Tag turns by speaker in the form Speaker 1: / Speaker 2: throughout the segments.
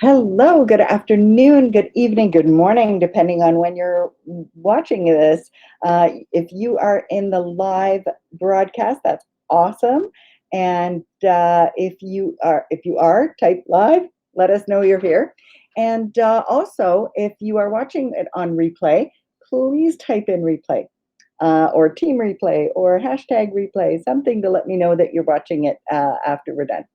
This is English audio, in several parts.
Speaker 1: Hello, good afternoon, good evening, good morning, depending on when you're watching this. If you are in the live broadcast, that's awesome. And if you are, type live. Let us know you're here. And also, if you are watching it on replay, please type in replay or team replay or hashtag replay, something to let me know that you're watching it after we're done.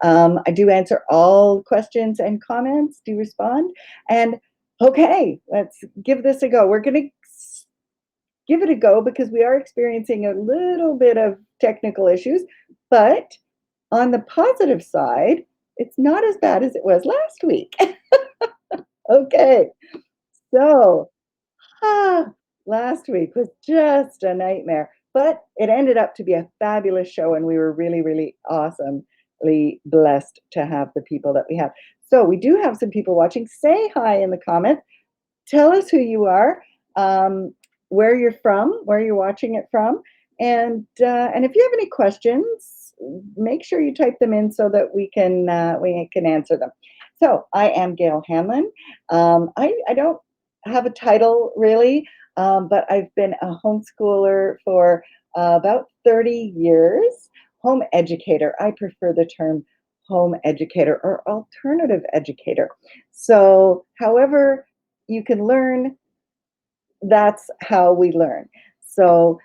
Speaker 1: I do answer all questions and comments, do respond. And okay, let's give this a go. We're going to give it a go because we are experiencing a little bit of technical issues, but on the positive side, it's not as bad as it was last week. Okay, so last week was just a nightmare, but it ended up to be a fabulous show, and we were really, really awesomely blessed to have the people that we have. So we do have some people watching. Say hi in the comments. Tell us who you are, where you're from, where you're watching it from, and if you have any questions, make sure you type them in so that we can answer them. So I am Gail Hanlon. I don't have a title really, but I've been a homeschooler for about 30 years. Home educator. I prefer the term home educator or alternative educator. So however you can learn, that's how we learn. So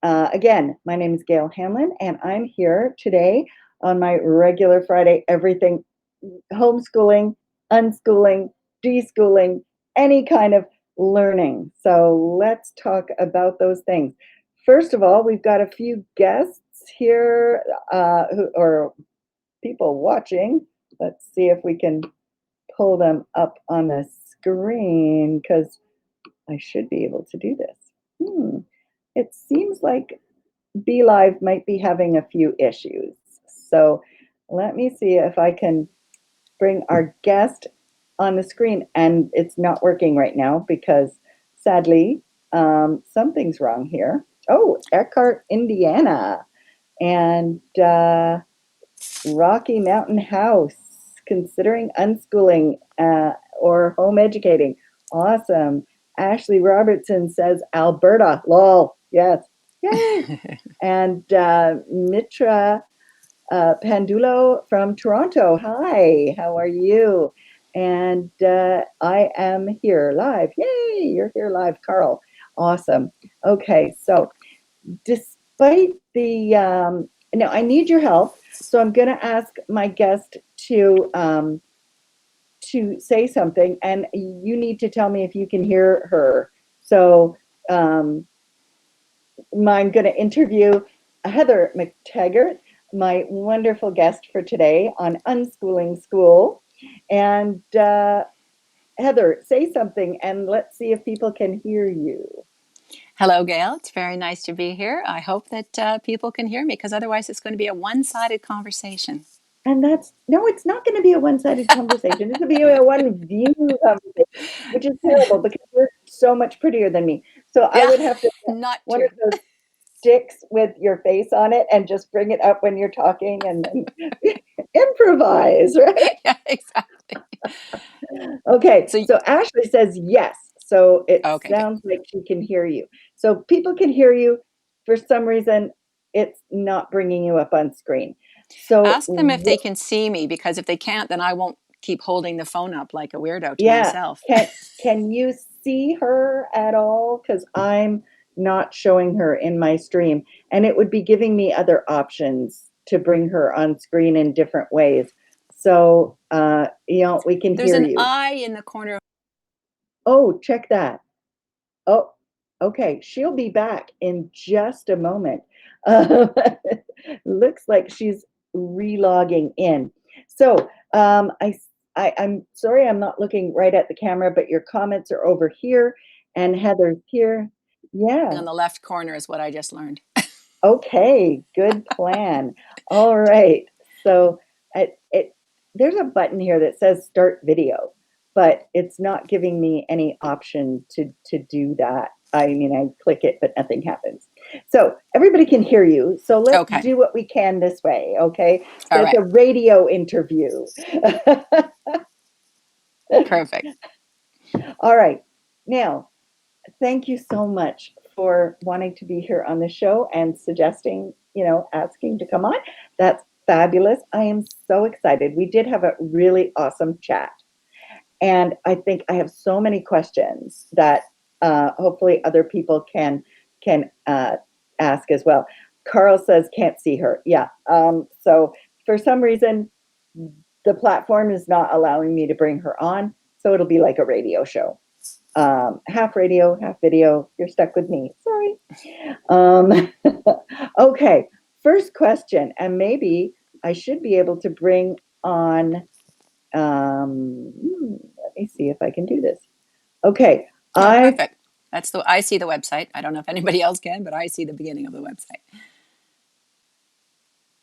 Speaker 1: again, my name is Gail Hanlon, and I'm here today on my regular Friday everything homeschooling, unschooling, deschooling, any kind of learning. So let's talk about those things. First of all, we've got a few guests here or people watching. Let's see if we can pull them up on the screen because I should be able to do this. It seems like BeLive might be having a few issues. So let me see if I can bring our guest on the screen, and it's not working right now because sadly something's wrong here. Oh, Eckhart, Indiana, and Rocky Mountain House, considering unschooling or home educating. Awesome. Ashley Robertson says Alberta. Lol. Yes. Yay. And Mitra Pandulo from Toronto. Hi, how are you? And I am here live. Yay, you're here live, Carl. Awesome. Okay, so despite the, now I need your help. So I'm going to ask my guest to say something, and you need to tell me if you can hear her. So I'm going to interview Heather Mctaggart, my wonderful guest for today on Unschooling School. And Heather, say something, and let's see if people can hear you.
Speaker 2: Hello, Gail. It's very nice to be here. I hope that people can hear me because otherwise it's going to be a one-sided conversation.
Speaker 1: And no, it's not going to be a one-sided conversation. It's going to be a one-view conversation, which is terrible because you're so much prettier than me. So I would have to
Speaker 2: not
Speaker 1: one
Speaker 2: true.
Speaker 1: of those sticks with your face on it and just bring it up when you're talking and then improvise, right?
Speaker 2: Yeah, exactly.
Speaker 1: Okay, so Ashley says yes. So it sounds
Speaker 2: good.
Speaker 1: like she can hear you. So people can hear you. For some reason, it's not bringing you up on screen. So
Speaker 2: ask them if they can see me, because if they can't, then I won't keep holding the phone up like a weirdo to myself.
Speaker 1: Can you see her at all? Because I'm not showing her in my stream, and it would be giving me other options to bring her on screen in different ways. So we can
Speaker 2: There's
Speaker 1: hear
Speaker 2: an
Speaker 1: you.
Speaker 2: eye in the corner.
Speaker 1: Oh, check that. Oh, okay. She'll be back in just a moment. Looks like she's relogging in. So I'm sorry I'm not looking right at the camera, but your comments are over here, and Heather's here. Yeah.
Speaker 2: On the left corner is what I just learned.
Speaker 1: Okay, good plan. All right. So there's a button here that says start video, but it's not giving me any option to do that. I mean, I click it, but nothing happens. So everybody can hear you. So let's do what we can this way, okay? So it's a radio interview.
Speaker 2: Perfect.
Speaker 1: All right. Now, thank you so much for wanting to be here on the show and suggesting, asking to come on. That's fabulous. I am so excited. We did have a really awesome chat. And I think I have so many questions that hopefully other people can ask as well. Carl says can't see her. Yeah. So for some reason, the platform is not allowing me to bring her on. So it'll be like a radio show. Half radio, half video. You're stuck with me. Sorry. Okay. First question, and maybe I should be able to bring on. Let me see if I can do this. Okay.
Speaker 2: Oh, perfect. I see the website. I don't know if anybody else can, but I see the beginning of the website.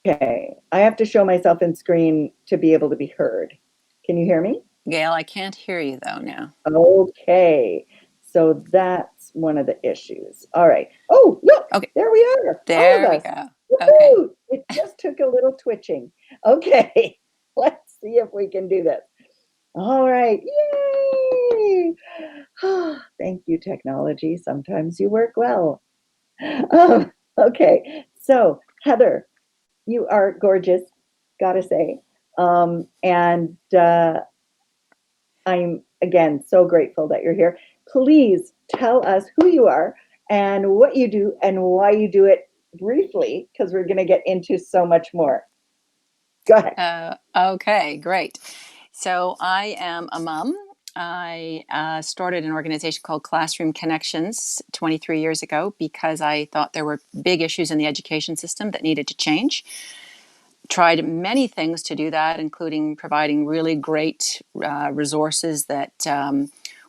Speaker 1: Okay. I have to show myself in screen to be able to be heard. Can you hear me?
Speaker 2: Gail, I can't hear you though now.
Speaker 1: Okay. So that's one of the issues. All right. Oh, look,
Speaker 2: Okay.
Speaker 1: there we are. All of
Speaker 2: There we
Speaker 1: us.
Speaker 2: go. Okay.
Speaker 1: Woo-hoo! It just took a little twitching. Okay. Let's see if we can do this. All right. Yay. Thank you, technology. Sometimes you work well. Okay. So, Heather, you are gorgeous, gotta say. And I'm, again, so grateful that you're here. Please tell us who you are and what you do and why you do it briefly, because we're going to get into so much more. Go ahead.
Speaker 2: Okay, great. So I am a mom. I started an organization called Classroom Connections 23 years ago because I thought there were big issues in the education system that needed to change. Tried many things to do that, including providing really great resources that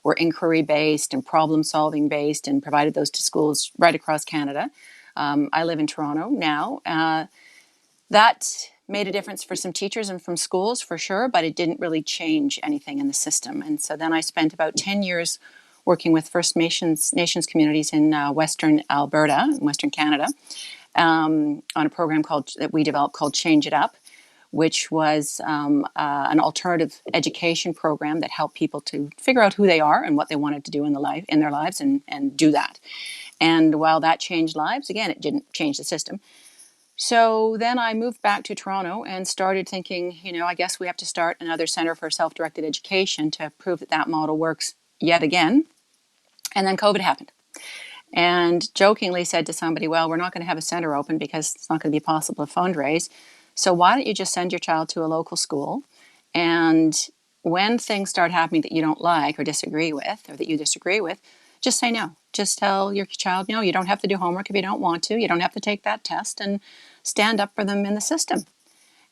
Speaker 2: were inquiry based and problem solving based, and provided those to schools right across Canada. I live in Toronto now. That made a difference for some teachers and from schools for sure, but it didn't really change anything in the system. And so then I spent about 10 years working with First Nations communities in Western Alberta, Western Canada, on a program that we developed called Change It Up, which was an alternative education program that helped people to figure out who they are and what they wanted to do in their lives and do that. And while that changed lives, again, it didn't change the system. So then I moved back to Toronto and started thinking, I guess we have to start another center for self-directed education to prove that model works yet again. And then COVID happened. And jokingly said to somebody, well, we're not going to have a center open because it's not going to be possible to fundraise. So why don't you just send your child to a local school? And when things start happening that you don't like or disagree with, or that you disagree with, just say no. Just tell your child, no, you don't have to do homework if you don't want to. You don't have to take that test, and stand up for them in the system.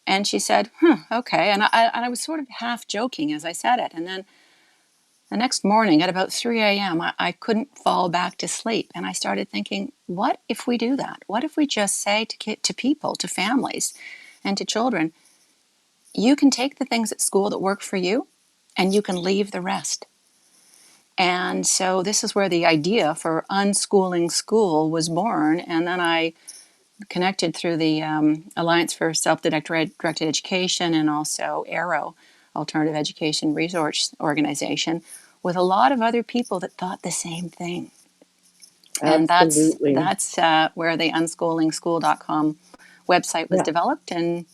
Speaker 2: And she said, okay. And I was sort of half joking as I said it. And then the next morning at about 3 a.m., I couldn't fall back to sleep. And I started thinking, what if we do that? What if we just say to people, to families, and to children, you can take the things at school that work for you, and you can leave the rest. And so this is where the idea for Unschooling School was born. And then I connected through the Alliance for Self-Directed Education and also ARROW, Alternative Education Resource Organization, with a lot of other people that thought the same thing. And
Speaker 1: Absolutely.
Speaker 2: that's where the unschoolingschool.com website was developed. And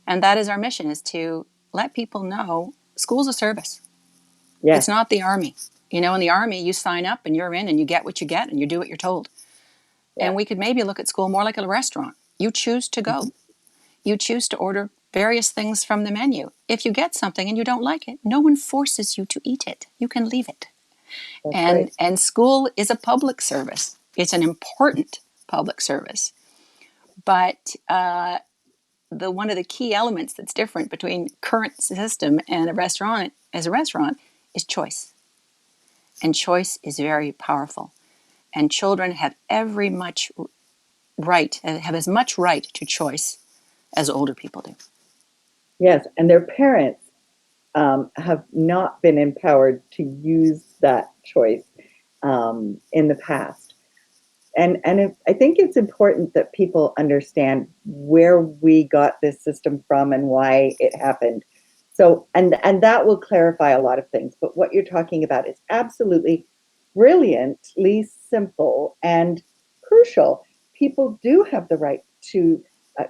Speaker 2: that is our mission, is to let people know school's a service.
Speaker 1: Yes.
Speaker 2: It's not the army. In the army, you sign up and you're in and you get what you get and you do what you're told. Yeah. And we could maybe look at school more like a restaurant. You choose to go. Mm-hmm. You choose to order various things from the menu. If you get something and you don't like it, no one forces you to eat it. You can leave it. That's right. And school is a public service. It's an important public service. But one of the key elements that's different between current system and a restaurant is choice. And choice is very powerful. And children have have as much right to choice as older people do.
Speaker 1: Yes, and their parents have not been empowered to use that choice in the past. And I think it's important that people understand where we got this system from and why it happened. So, and that will clarify a lot of things. But what you're talking about is absolutely brilliantly simple and crucial. People do have the right to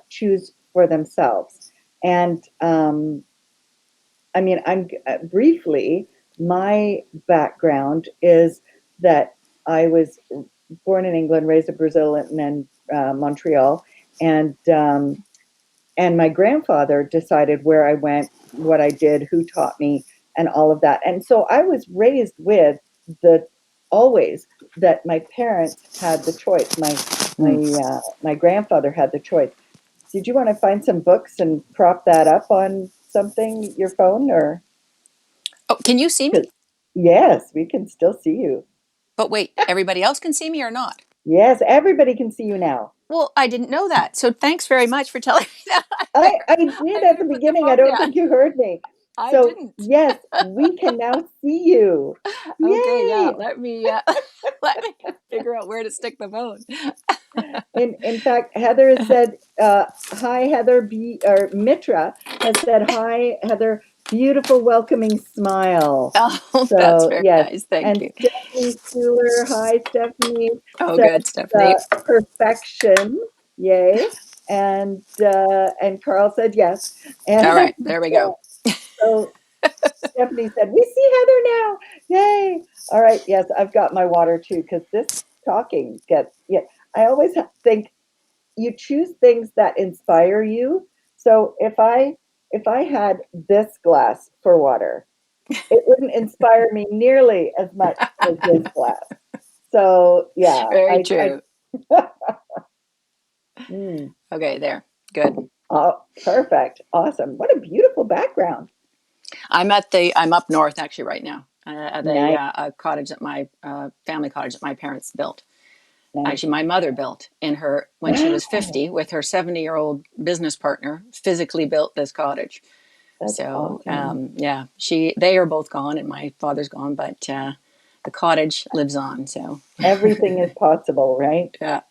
Speaker 1: choose for themselves. And I mean, I'm briefly, my background is that I was born in England, raised in Brazil, and then Montreal, and and my grandfather decided where I went, what I did, who taught me, and all of that. And so I was raised with the always that my parents had the choice. My grandfather had the choice. Did you want to find some books and prop that up on something, your phone, or?
Speaker 2: Oh, can you see me?
Speaker 1: Yes, we can still see you.
Speaker 2: But wait, everybody else can see me or not?
Speaker 1: Yes, everybody can see you now.
Speaker 2: Well, I didn't know that. So thanks very much for telling me that.
Speaker 1: I did
Speaker 2: I
Speaker 1: at the
Speaker 2: better put the
Speaker 1: beginning. I
Speaker 2: phone
Speaker 1: don't
Speaker 2: down.
Speaker 1: think you heard me.
Speaker 2: I
Speaker 1: So,
Speaker 2: didn't.
Speaker 1: yes, we can now see you.
Speaker 2: Okay, yeah.
Speaker 1: Yay!
Speaker 2: Let me let me figure out where to stick the phone.
Speaker 1: In fact, Heather has said, hi, Heather, or Mitra has said, hi, Heather, beautiful, welcoming smile.
Speaker 2: Oh, that's
Speaker 1: So,
Speaker 2: very
Speaker 1: yes.
Speaker 2: nice. Thank
Speaker 1: And
Speaker 2: you.
Speaker 1: Stephanie Schuler, hi, Stephanie,
Speaker 2: Oh,
Speaker 1: says
Speaker 2: good, Stephanie.
Speaker 1: perfection. Yay. And Carl said yes.
Speaker 2: All
Speaker 1: And
Speaker 2: right, there we go.
Speaker 1: so Stephanie said, we see Heather now. Yay. All right. Yes, I've got my water too, because this talking gets, yeah, I always think you choose things that inspire you. So if I had this glass for water, it wouldn't inspire me nearly as much as this glass. So yeah,
Speaker 2: Very
Speaker 1: I
Speaker 2: true.
Speaker 1: mm,
Speaker 2: Okay, there. Good.
Speaker 1: oh, perfect, awesome. What a beautiful background.
Speaker 2: I'm up north actually right now at
Speaker 1: Nice,
Speaker 2: a cottage that my family cottage that my parents built.
Speaker 1: nice.
Speaker 2: Actually, my mother built in her when she was
Speaker 1: Wow,
Speaker 2: 50 with her 70-year-old business partner. Physically built this cottage.
Speaker 1: that's
Speaker 2: So
Speaker 1: awesome.
Speaker 2: yeah, they are both gone, and my father's gone, but the cottage lives on. So
Speaker 1: Everything is possible, right?
Speaker 2: yeah,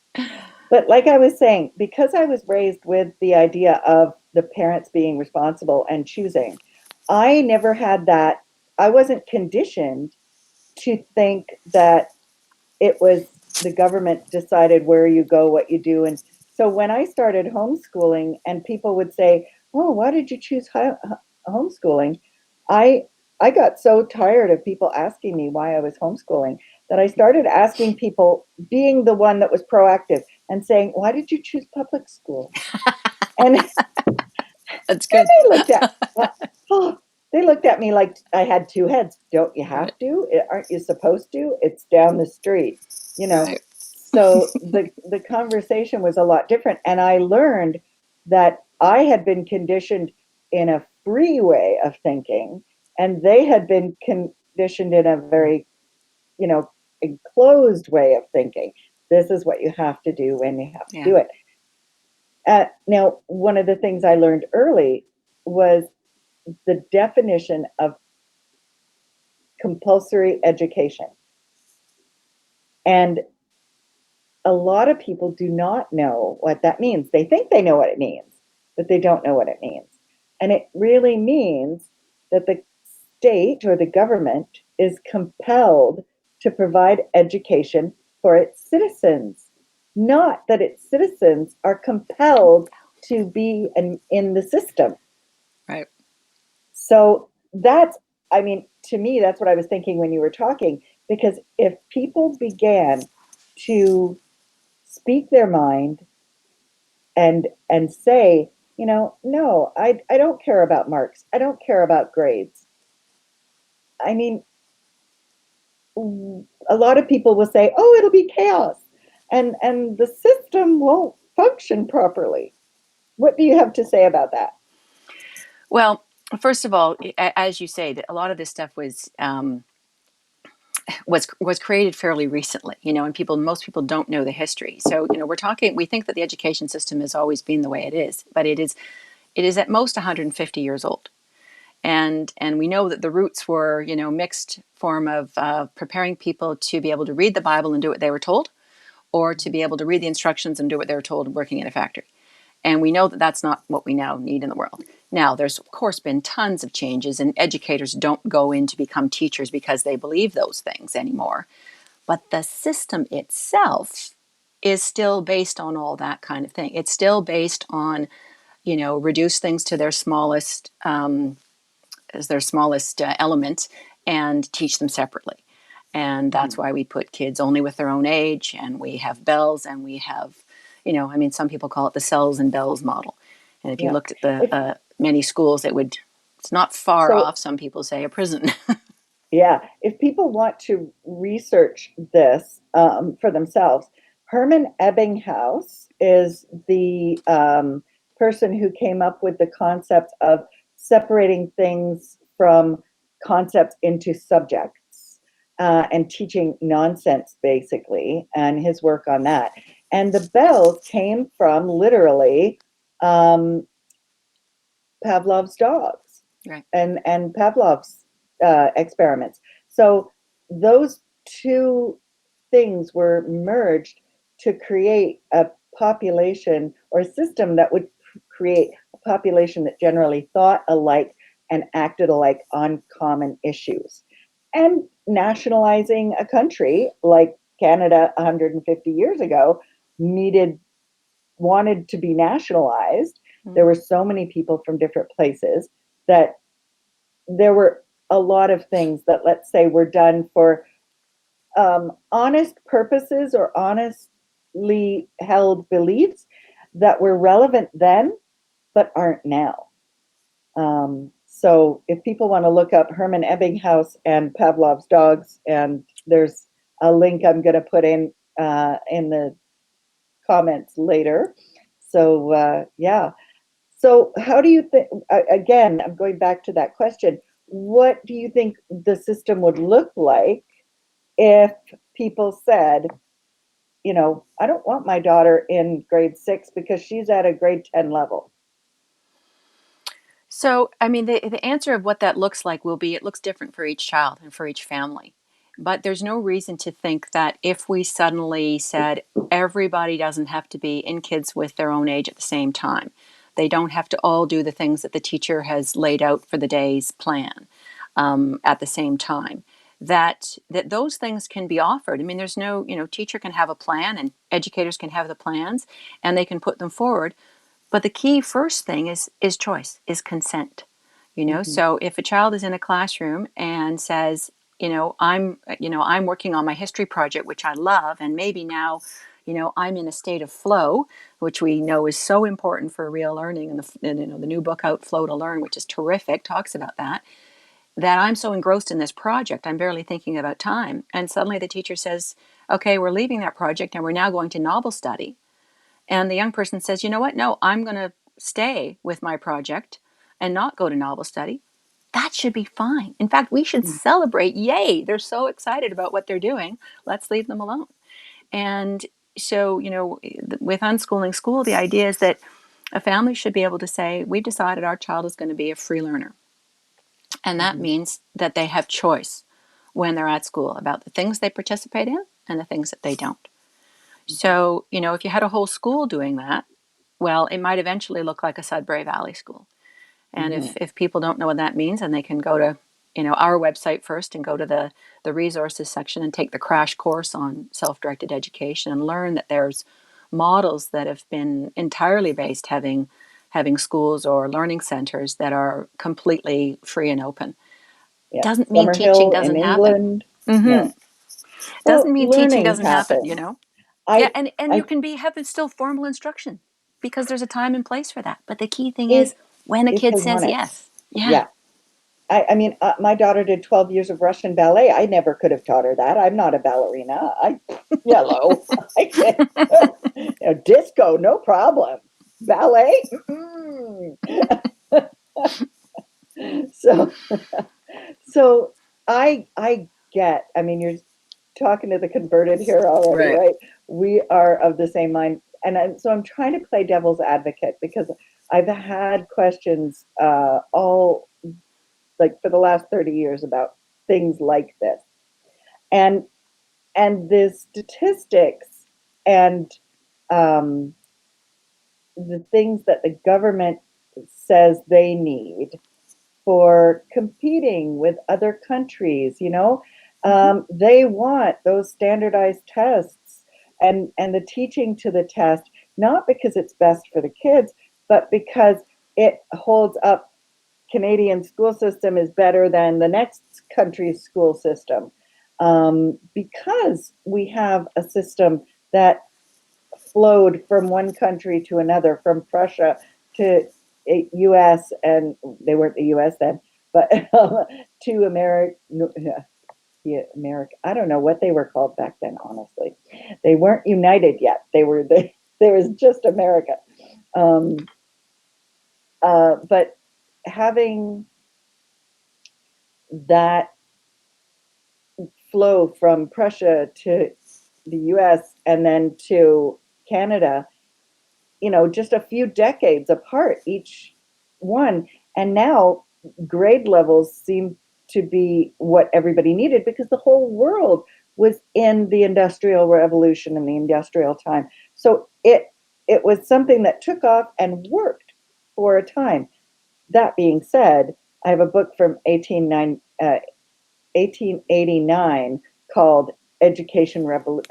Speaker 1: But like I was saying, because I was raised with the idea of the parents being responsible and choosing, I never had that. I wasn't conditioned to think that it was the government decided where you go, what you do. And so when I started homeschooling and people would say, "Oh, why did you choose homeschooling?" I I got so tired of people asking me why I was homeschooling that I started asking people, being the one that was proactive and saying, "Why did you choose public school?" And
Speaker 2: that's good.
Speaker 1: they looked at oh, they looked at me like I had two heads. Don't you
Speaker 2: Right,
Speaker 1: have to? Aren't you supposed to? It's down the street, you know.
Speaker 2: right.
Speaker 1: So the conversation was a lot different, and I learned that I had been conditioned in a free way of thinking, and they had been conditioned in a very, enclosed way of thinking. This is what you have to do when you have to
Speaker 2: Yeah,
Speaker 1: do it. Now, one of the things I learned early was the definition of compulsory education. And a lot of people do not know what that means. They think they know what it means, but they don't know what it means. And it really means that the state or the government is compelled to provide education for its citizens, not that its citizens are compelled to be in the system.
Speaker 2: right.
Speaker 1: So that's, I mean, to me, that's what I was thinking when you were talking, because if people began to speak their mind and say, no, I don't care about marks. I don't care about grades. I mean, a lot of people will say, oh, it'll be chaos and the system won't function properly. What do you have to say about that?
Speaker 2: Well, first of all, as you say, that a lot of this stuff was created fairly recently, and most people don't know the history. So, we think that the education system has always been the way it is, but it is at most 150 years old. And we know that the roots were, mixed form of preparing people to be able to read the Bible and do what they were told, or to be able to read the instructions and do what they were told working in a factory. And we know that that's not what we now need in the world. Now, there's of course been tons of changes, and educators don't go in to become teachers because they believe those things anymore. But the system itself is still based on all that kind of thing. It's still based on, reduce things to their smallest element and teach them separately. And that's
Speaker 1: Mhm.
Speaker 2: why we put kids only with their own age, and we have bells, and we have, some people call it the cells and bells model. And if you
Speaker 1: Yeah.
Speaker 2: looked at the
Speaker 1: If
Speaker 2: many schools, it's not far
Speaker 1: so,
Speaker 2: off, some people say, a prison.
Speaker 1: yeah, if people want to research this for themselves, Herman Ebbinghaus is the person who came up with the concept of separating things from concepts into subjects and teaching nonsense, basically, and his work on that. And the bells came from literally um, Pavlov's dogs
Speaker 2: Right.
Speaker 1: and Pavlov's experiments. So those two things were merged to create a population or a system that would create a population that generally thought alike and acted alike on common issues. And nationalizing a country like Canada 150 years ago needed wanted to be nationalized. There
Speaker 2: Mm.
Speaker 1: were so many people from different places that there were a lot of things that, let's say, were done for honest purposes or honestly held beliefs that were relevant then but aren't now. So if people want to look up Herman Ebbinghaus and Pavlov's dogs, and there's a link I'm going to put in the comments later. So yeah. So how do you think, again, I'm going back to that question, what do you think the system would look like if people said, I don't want my daughter in grade 6 because she's at a grade 10 level?
Speaker 2: So, I mean, the answer of what that looks like will be it looks different for each child and for each family. But there's no reason to think that if we suddenly said everybody doesn't have to be in kids with their own age at the same time, they don't have to all do the things that the teacher has laid out for the day's plan at the same time. That those things can be offered. I mean, there's no, teacher can have a plan and educators can have the plans and they can put them forward, but the key first thing is choice, is consent.
Speaker 1: Mhm.
Speaker 2: So if a child is in a classroom and says, I'm working on my history project, which I love, and maybe now, I'm in a state of flow, which we know is so important for real learning, and the new book out, Flow to Learn, which is terrific, talks about that I'm so engrossed in this project, I'm barely thinking about time. And suddenly the teacher says, okay, we're leaving that project and we're now going to novel study. And the young person says, you know what? No, I'm going to stay with my project and not go to novel study. That should be fine. In fact, we should celebrate. Yay, they're so excited about what they're doing. Let's leave them alone. And so, with unschooling school, the idea is that a family should be able to say, we've decided our child is going to be a free learner. And that
Speaker 1: Mhm.
Speaker 2: means that they have choice when they're at school about the things they participate in and the things that they don't.
Speaker 1: Mhm.
Speaker 2: So, if you had a whole school doing that, well, it might eventually look like a Sudbury Valley school. And
Speaker 1: Mhm.
Speaker 2: if people don't know what that means, and they can go to, our website first and go to the resources section and take the crash course on self-directed education and learn that there's models that have been entirely based having schools or learning centers that are completely free and open.
Speaker 1: Yeah.
Speaker 2: Doesn't mean teaching
Speaker 1: Summerhill in
Speaker 2: doesn't happen.
Speaker 1: England.
Speaker 2: Hmm.
Speaker 1: Yeah.
Speaker 2: Doesn't
Speaker 1: Well,
Speaker 2: mean teaching
Speaker 1: learning
Speaker 2: doesn't happen.
Speaker 1: happens.
Speaker 2: Yeah,
Speaker 1: I,
Speaker 2: and you
Speaker 1: I,
Speaker 2: can have it still formal instruction because there's a time and place for that. But the key thing
Speaker 1: if,
Speaker 2: is when a
Speaker 1: if
Speaker 2: kid
Speaker 1: they
Speaker 2: says
Speaker 1: want it.
Speaker 2: yes. Yeah.
Speaker 1: Yeah. I mean, my daughter did 12 years of Russian ballet. I never could have taught her that. I'm not a ballerina. Yellow. I can't. Disco, no problem. Ballet. Mm-mm. So, so I get. I mean, you're talking to the converted here already,
Speaker 2: Right.
Speaker 1: right? We are of the same mind, and so I'm trying to play devil's advocate because I've had questions all like for the last 30 years about things like this, and the statistics and um, the things that the government says they need for competing with other countries. They want those standardized tests and the teaching to the test, not because it's best for the kids, but because it holds up Canadian school system is better than the next country's school system, because we have a system that flowed from one country to another, from Prussia to U.S., and they weren't the U.S. then, but to America. Yeah, America. I don't know what they were called back then. Honestly, they weren't united yet. There was just America. Um, but having that flow from Prussia to the US and then to Canada, just a few decades apart, each one. And now grade levels seem to be what everybody needed because the whole world was in the Industrial Revolution and the industrial time. So it was something that took off and worked for a time. That being said, I have a book from 1889 called Education Reform.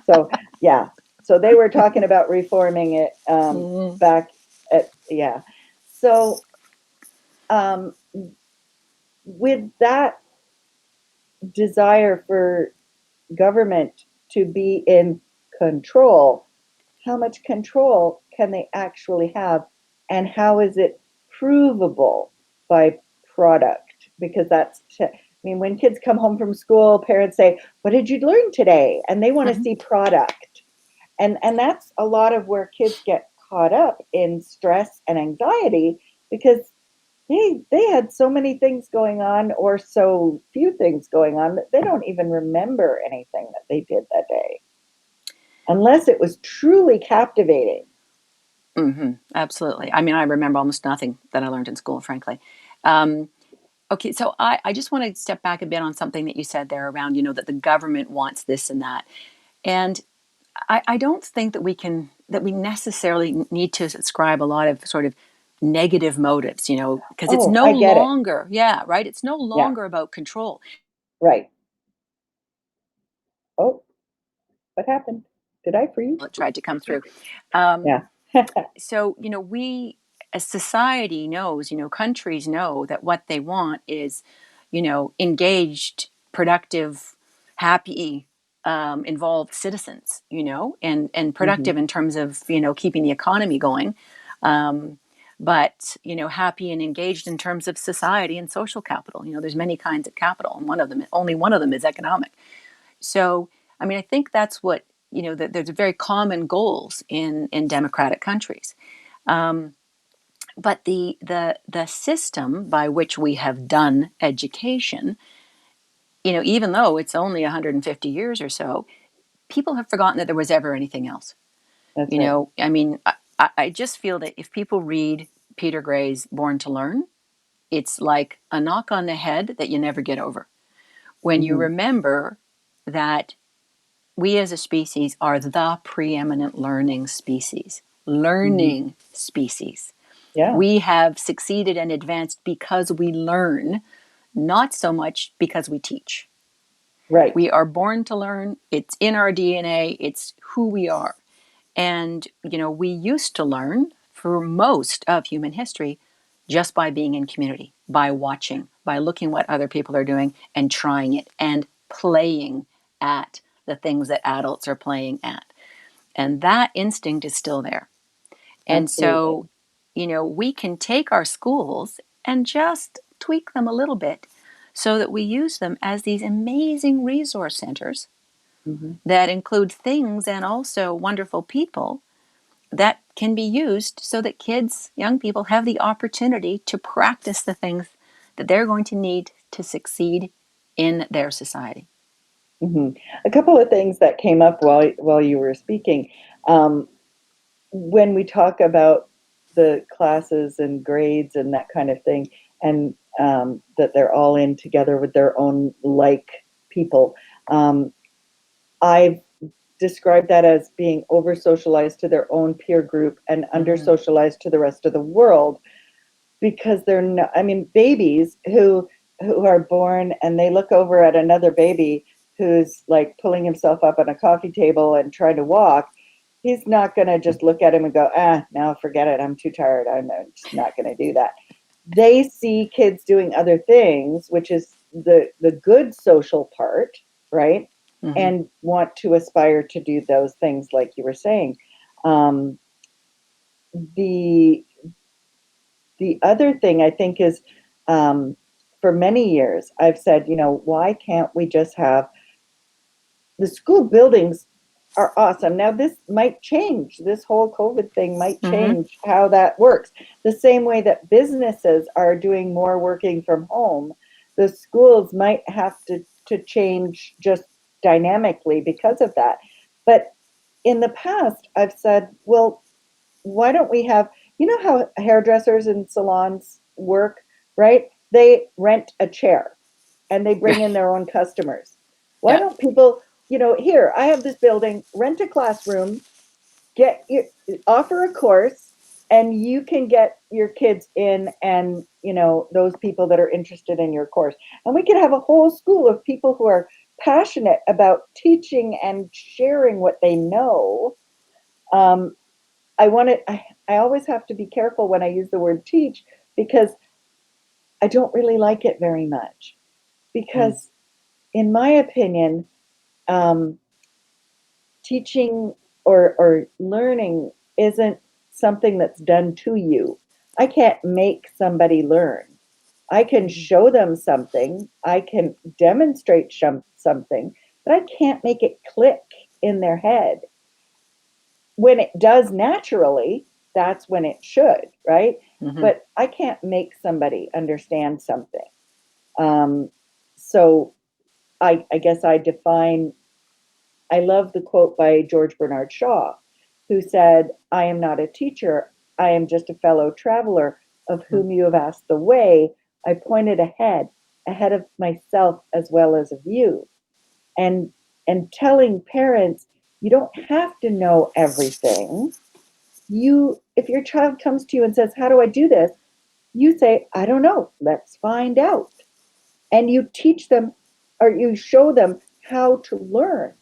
Speaker 1: So yeah, so they were talking about reforming it back at yeah. So um, with that desire for government to be in control, how much control can they actually have, and how is it provable by product? Because I mean, when kids come home from school, parents say, "What did you learn today?" And they want to
Speaker 2: Mhm.
Speaker 1: see product, and that's a lot of where kids get caught up in stress and anxiety because they had so many things going on or so few things going on that they don't even remember anything that they did that day unless it was truly captivating.
Speaker 2: Absolutely. I mean, I remember almost nothing that I learned in school, frankly. Um, okay, so I just want to step back a bit on something that you said there around, that the government wants this and that. And I don't think that we necessarily need to ascribe a lot of sort of negative motives, because it's
Speaker 1: Oh,
Speaker 2: no
Speaker 1: I get it.
Speaker 2: longer, yeah, right? It's no
Speaker 1: Yeah,
Speaker 2: longer about control.
Speaker 1: right. Oh, what happened? Did I freeze?
Speaker 2: It tried to come through. Um,
Speaker 1: Yeah.
Speaker 2: so we as society knows, countries know that what they want is, engaged, productive, happy, involved citizens, and
Speaker 1: Hmm.
Speaker 2: productive in terms of keeping the economy going, um, but happy and engaged in terms of society and social capital. There's many kinds of capital, and only one of them is economic. So, I mean, I think that's what that there's very common goals in democratic countries. Um, but the system by which we have done education, even though it's only 150 years or so, people have forgotten that there was ever anything else.
Speaker 1: That's right.
Speaker 2: I mean, I just feel that if people read Peter Gray's Born to Learn, it's like a knock on the head that you never get over. When you
Speaker 1: Hmm.
Speaker 2: remember that we as a species are the preeminent learning species.
Speaker 1: Hmm.
Speaker 2: Learning species.
Speaker 1: Yeah.
Speaker 2: We have succeeded and advanced because we learn, not so much because we teach.
Speaker 1: Right.
Speaker 2: We are born to learn. It's in our DNA. It's who we are. And, we used to learn for most of human history just by being in community, by watching, by looking what other people are doing and trying it and playing at the things that adults are playing at. And that instinct is still there. And
Speaker 1: Absolutely.
Speaker 2: so, we can take our schools and just tweak them a little bit so that we use them as these amazing resource centers
Speaker 1: Hmm.
Speaker 2: that include things and also wonderful people that can be used so that kids, young people, have the opportunity to practice the things that they're going to need to succeed in their society.
Speaker 1: Hmm. A couple of things that came up while you were speaking. Um, when we talk about the classes and grades and that kind of thing, and that they're all in together with their own like people, um, I've describe that as being over socialized to their own peer group and under socialized to the rest of the world, because they're not, I mean, babies who are born and they look over at another baby who's like pulling himself up on a coffee table and trying to walk. He's not going to just look at him and go, no, forget it, I'm too tired, I'm just not going to do that. They see kids doing other things, which is the good social part, right? And want to aspire to do those things, like you were saying. um, the the other thing I think is, for many years I've said, why can't we just have the school buildings are awesome. Now this might change. This whole COVID thing might change how that works. The same way that businesses are doing more working from home, the schools might have to change just dynamically because of that. But in the past, I've said, well, why don't we have, how hairdressers and salons work, right? They rent a chair and they bring in their own customers. Why
Speaker 2: Yeah.
Speaker 1: don't people, here, I have this building, rent a classroom, get your, offer a course, and you can get your kids in, and those people that are interested in your course. And we could have a whole school of people who are passionate about teaching and sharing what they know. I always have to be careful when I use the word teach, because I don't really like it very much. Because, in my opinion, um, teaching or learning isn't something that's done to you. I can't make somebody learn. I can show them something, I can demonstrate something, but I can't make it click in their head. When it does naturally, that's when it should, right? But I can't make somebody understand something. Um, so I guess I love the quote by George Bernard Shaw, who said, I am not a teacher, I am just a fellow traveler of whom you have asked the way. I pointed ahead of myself as well as of you. And telling parents, you don't have to know everything. If your child comes to you and says, how do I do this? You say, I don't know, let's find out. And you teach them, or you show them how to learn.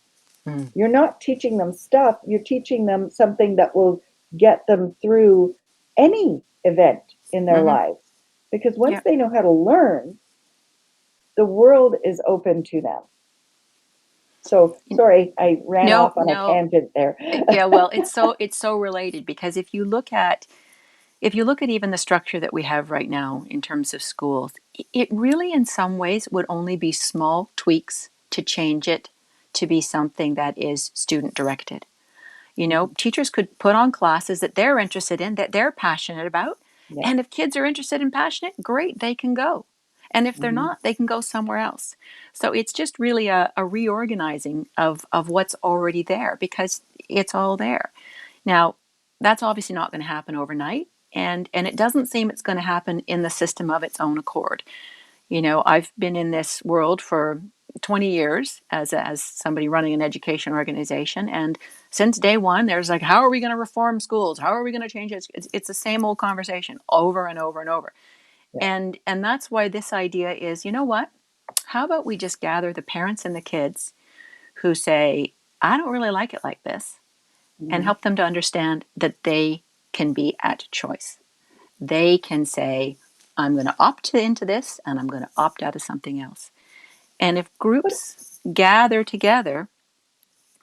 Speaker 1: You're not teaching them stuff, you're teaching them something that will get them through any event in their lives. Because once they know how to learn, the world is open to them. So sorry, I ran
Speaker 2: No,
Speaker 1: off on a
Speaker 2: no.
Speaker 1: tangent there.
Speaker 2: Yeah, well, it's so related, because if you look at even the structure that we have right now in terms of schools, it really in some ways would only be small tweaks to change it to be something that is student directed. Teachers could put on classes that they're interested in, that they're passionate about.
Speaker 1: Yeah.
Speaker 2: And if kids are interested and passionate, great, they can go. And if they're not, they can go somewhere else. So it's just really a reorganizing of what's already there, because it's all there. Now, that's obviously not going to happen overnight. And it doesn't seem it's going to happen in the system of its own accord. I've been in this world for 20 years as somebody running an education organization. And since day one, there's like, how are we going to reform schools? How are we going to change it? It's the same old conversation over and over and over.
Speaker 1: Yeah.
Speaker 2: And that's why this idea is, you know what? How about we just gather the parents and the kids who say, I don't really like it like this, and help them to understand that they can be at choice. They can say, I'm going to opt into this and I'm going to opt out of something else. And if
Speaker 1: But
Speaker 2: groups gather together,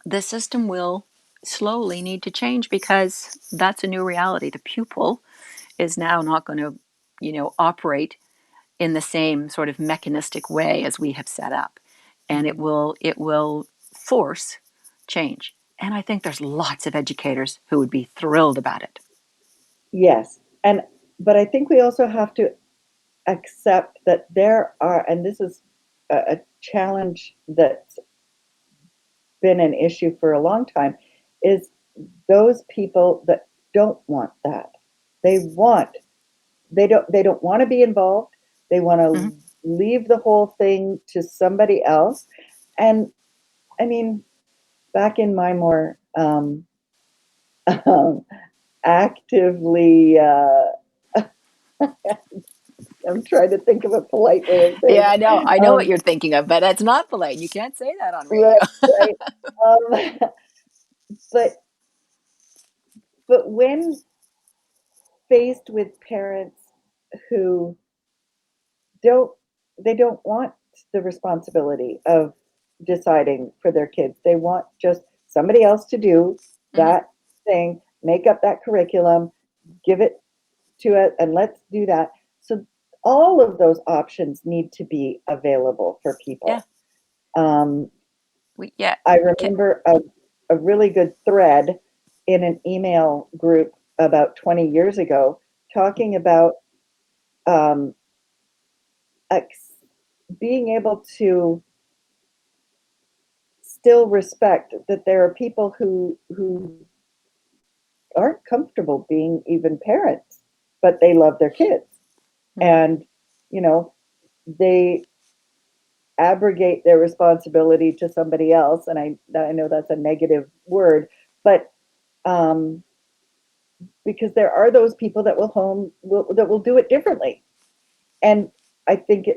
Speaker 2: the system will slowly need to change, because that's a new reality. The pupil is now not going to, operate in the same sort of mechanistic way as we have set up. And it will force change. And I think there's lots of educators who would be thrilled about it.
Speaker 1: yes, but I think we also have to accept that there are, and this is a challenge that's been an issue for a long time, is those people that don't want that. They want, they don't want to be involved. They want
Speaker 2: Mhm.
Speaker 1: to leave the whole thing to somebody else. And I mean, back in my more actively, I'm trying to think of a polite way of saying
Speaker 2: Yeah,
Speaker 1: it.
Speaker 2: I know what you're thinking of, but that's not polite. You can't say that on radio.
Speaker 1: Right, right. But when faced with parents who don't they don't want the responsibility of deciding for their kids. They want just somebody else to do
Speaker 2: Hmm.
Speaker 1: that thing, make up that curriculum, give it to it, and let's do that. So all of those options need to be available for
Speaker 2: Yeah,
Speaker 1: people. Um,
Speaker 2: yeah.
Speaker 1: I
Speaker 2: Ki-
Speaker 1: remember a really good thread in an email group about 20 years ago talking about um, being able to still respect that there are people who aren't comfortable being even parents, but they love their kids,
Speaker 2: Mhm.
Speaker 1: and you know they abrogate their responsibility to somebody else. And I know that's a negative word, but um, because there are those people that that will do it differently, and I think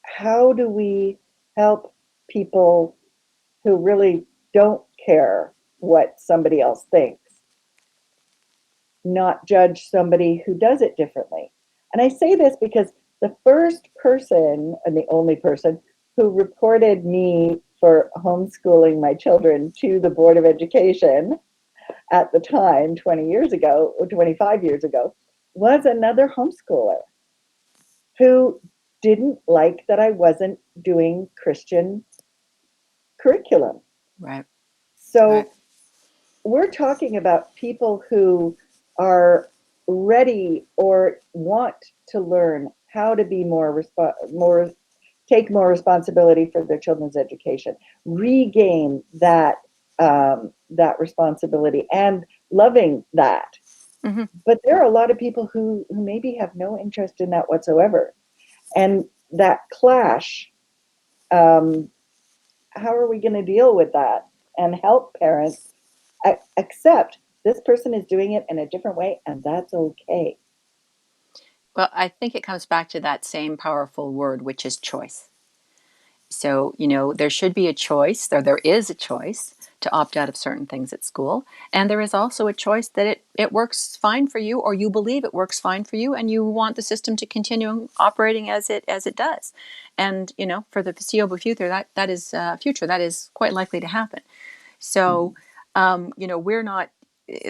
Speaker 1: how do we help people who really don't care what somebody else thinks not judge somebody who does it differently? And I say this because the first person and the only person who reported me for homeschooling my children to the Board of Education at the time, 20 years ago, or 25 years ago, was another homeschooler who didn't like that I wasn't doing Christian curriculum.
Speaker 2: Right, right.
Speaker 1: So we're talking about people who are ready or want to learn how to be more take more responsibility for their children's education, regain that responsibility and loving that.
Speaker 2: Hmm.
Speaker 1: But there are a lot of people who maybe have no interest in that whatsoever, and that clash. Um, how are we going to deal with that and help parents accept this person is doing it in a different way, and that's okay.
Speaker 2: Well, I think it comes back to that same powerful word, which is choice. So, there should be a choice, or there is a choice to opt out of certain things at school. And there is also a choice that it works fine for you, or you believe it works fine for you, and you want the system to continue operating as it does. And, for the foreseeable future, that is quite likely to happen. So, we're not,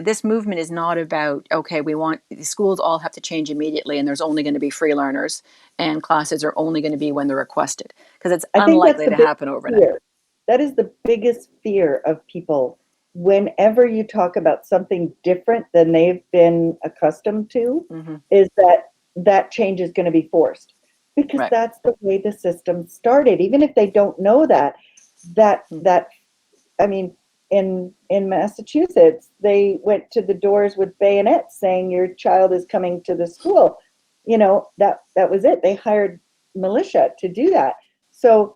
Speaker 2: this movement is not about, okay, we want the schools all have to change immediately and there's only going to be free learners and classes are only going to be when they're requested, because it's
Speaker 1: I think that's
Speaker 2: unlikely
Speaker 1: the
Speaker 2: to
Speaker 1: biggest
Speaker 2: happen overnight.
Speaker 1: fear. That is the biggest fear of people whenever you talk about something different than they've been accustomed to,
Speaker 2: Hmm.
Speaker 1: is that that change is going to be forced, because
Speaker 2: Right.
Speaker 1: that's the way the system started. Even if they don't know that, that I mean, in Massachusetts, they went to the doors with bayonets saying your child is coming to the school. That was it. They hired militia to do that. So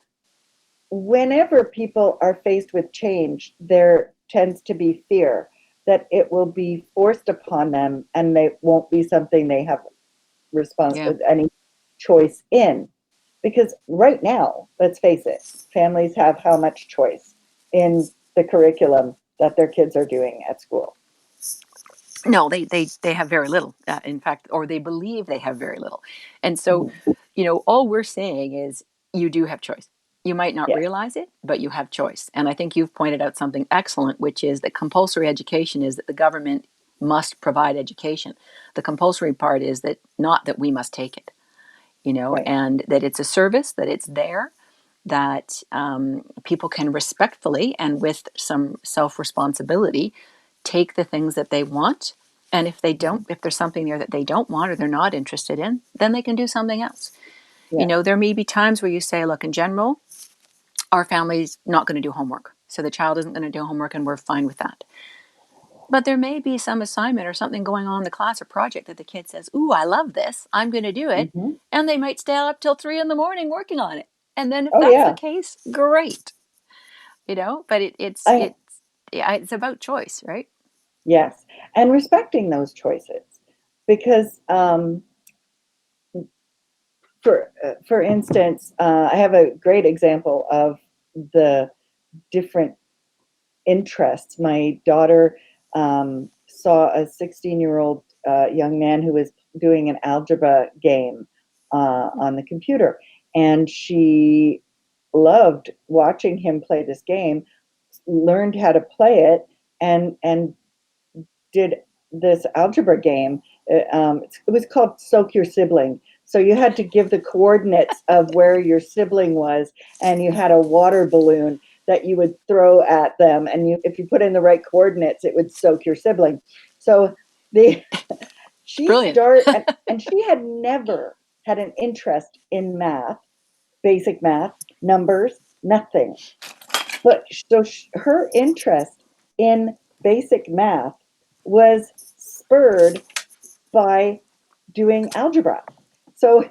Speaker 1: whenever people are faced with change, there tends to be fear that it will be forced upon them and they won't be something they have
Speaker 2: Yeah.
Speaker 1: any choice in. Because right now, let's face it, families have how much choice in the curriculum that their kids are doing at school?
Speaker 2: No, they have very little, in fact, or they believe they have very little. And so,
Speaker 1: Mhm.
Speaker 2: all we're saying is you do have choice. You might not
Speaker 1: Yes.
Speaker 2: realize it, but you have choice. And I think you've pointed out something excellent, which is that compulsory education is that the government must provide education. The compulsory part is that not that we must take it,
Speaker 1: Right.
Speaker 2: and that it's a service, that it's there, that people can respectfully and with some self responsibility take the things that they want. And if they don't,
Speaker 1: Mhm.
Speaker 2: if there's something there that they don't want or they're not interested in, then they can do something else.
Speaker 1: Yeah.
Speaker 2: There may be times where you say, look, in general, our family's not going to do homework. So the child isn't going to do homework and we're fine with that. But there may be some assignment or something going on in the class or project that the kid says, ooh, I love this. I'm going to do it.
Speaker 1: Hmm.
Speaker 2: And they might stay up till 3 in the morning working on it. And then if
Speaker 1: Oh
Speaker 2: that's the
Speaker 1: yeah.
Speaker 2: case, great. but
Speaker 1: I
Speaker 2: it's about choice, right?
Speaker 1: Yes, and respecting those choices, because for instance, I have a great example of the different interests. My daughter saw a 16-year-old young man who was doing an algebra game on the computer, and she loved watching him play this game, learned how to play it, and did this algebra game. It was called Soak Your Sibling. So you had to give the coordinates of where your sibling was, and you had a water balloon that you would throw at them, and if you put in the right coordinates, it would soak your sibling. So the
Speaker 2: Brilliant.
Speaker 1: and she had never had an interest in math, basic math, numbers, nothing. But so her interest in basic math was spurred by doing algebra. So,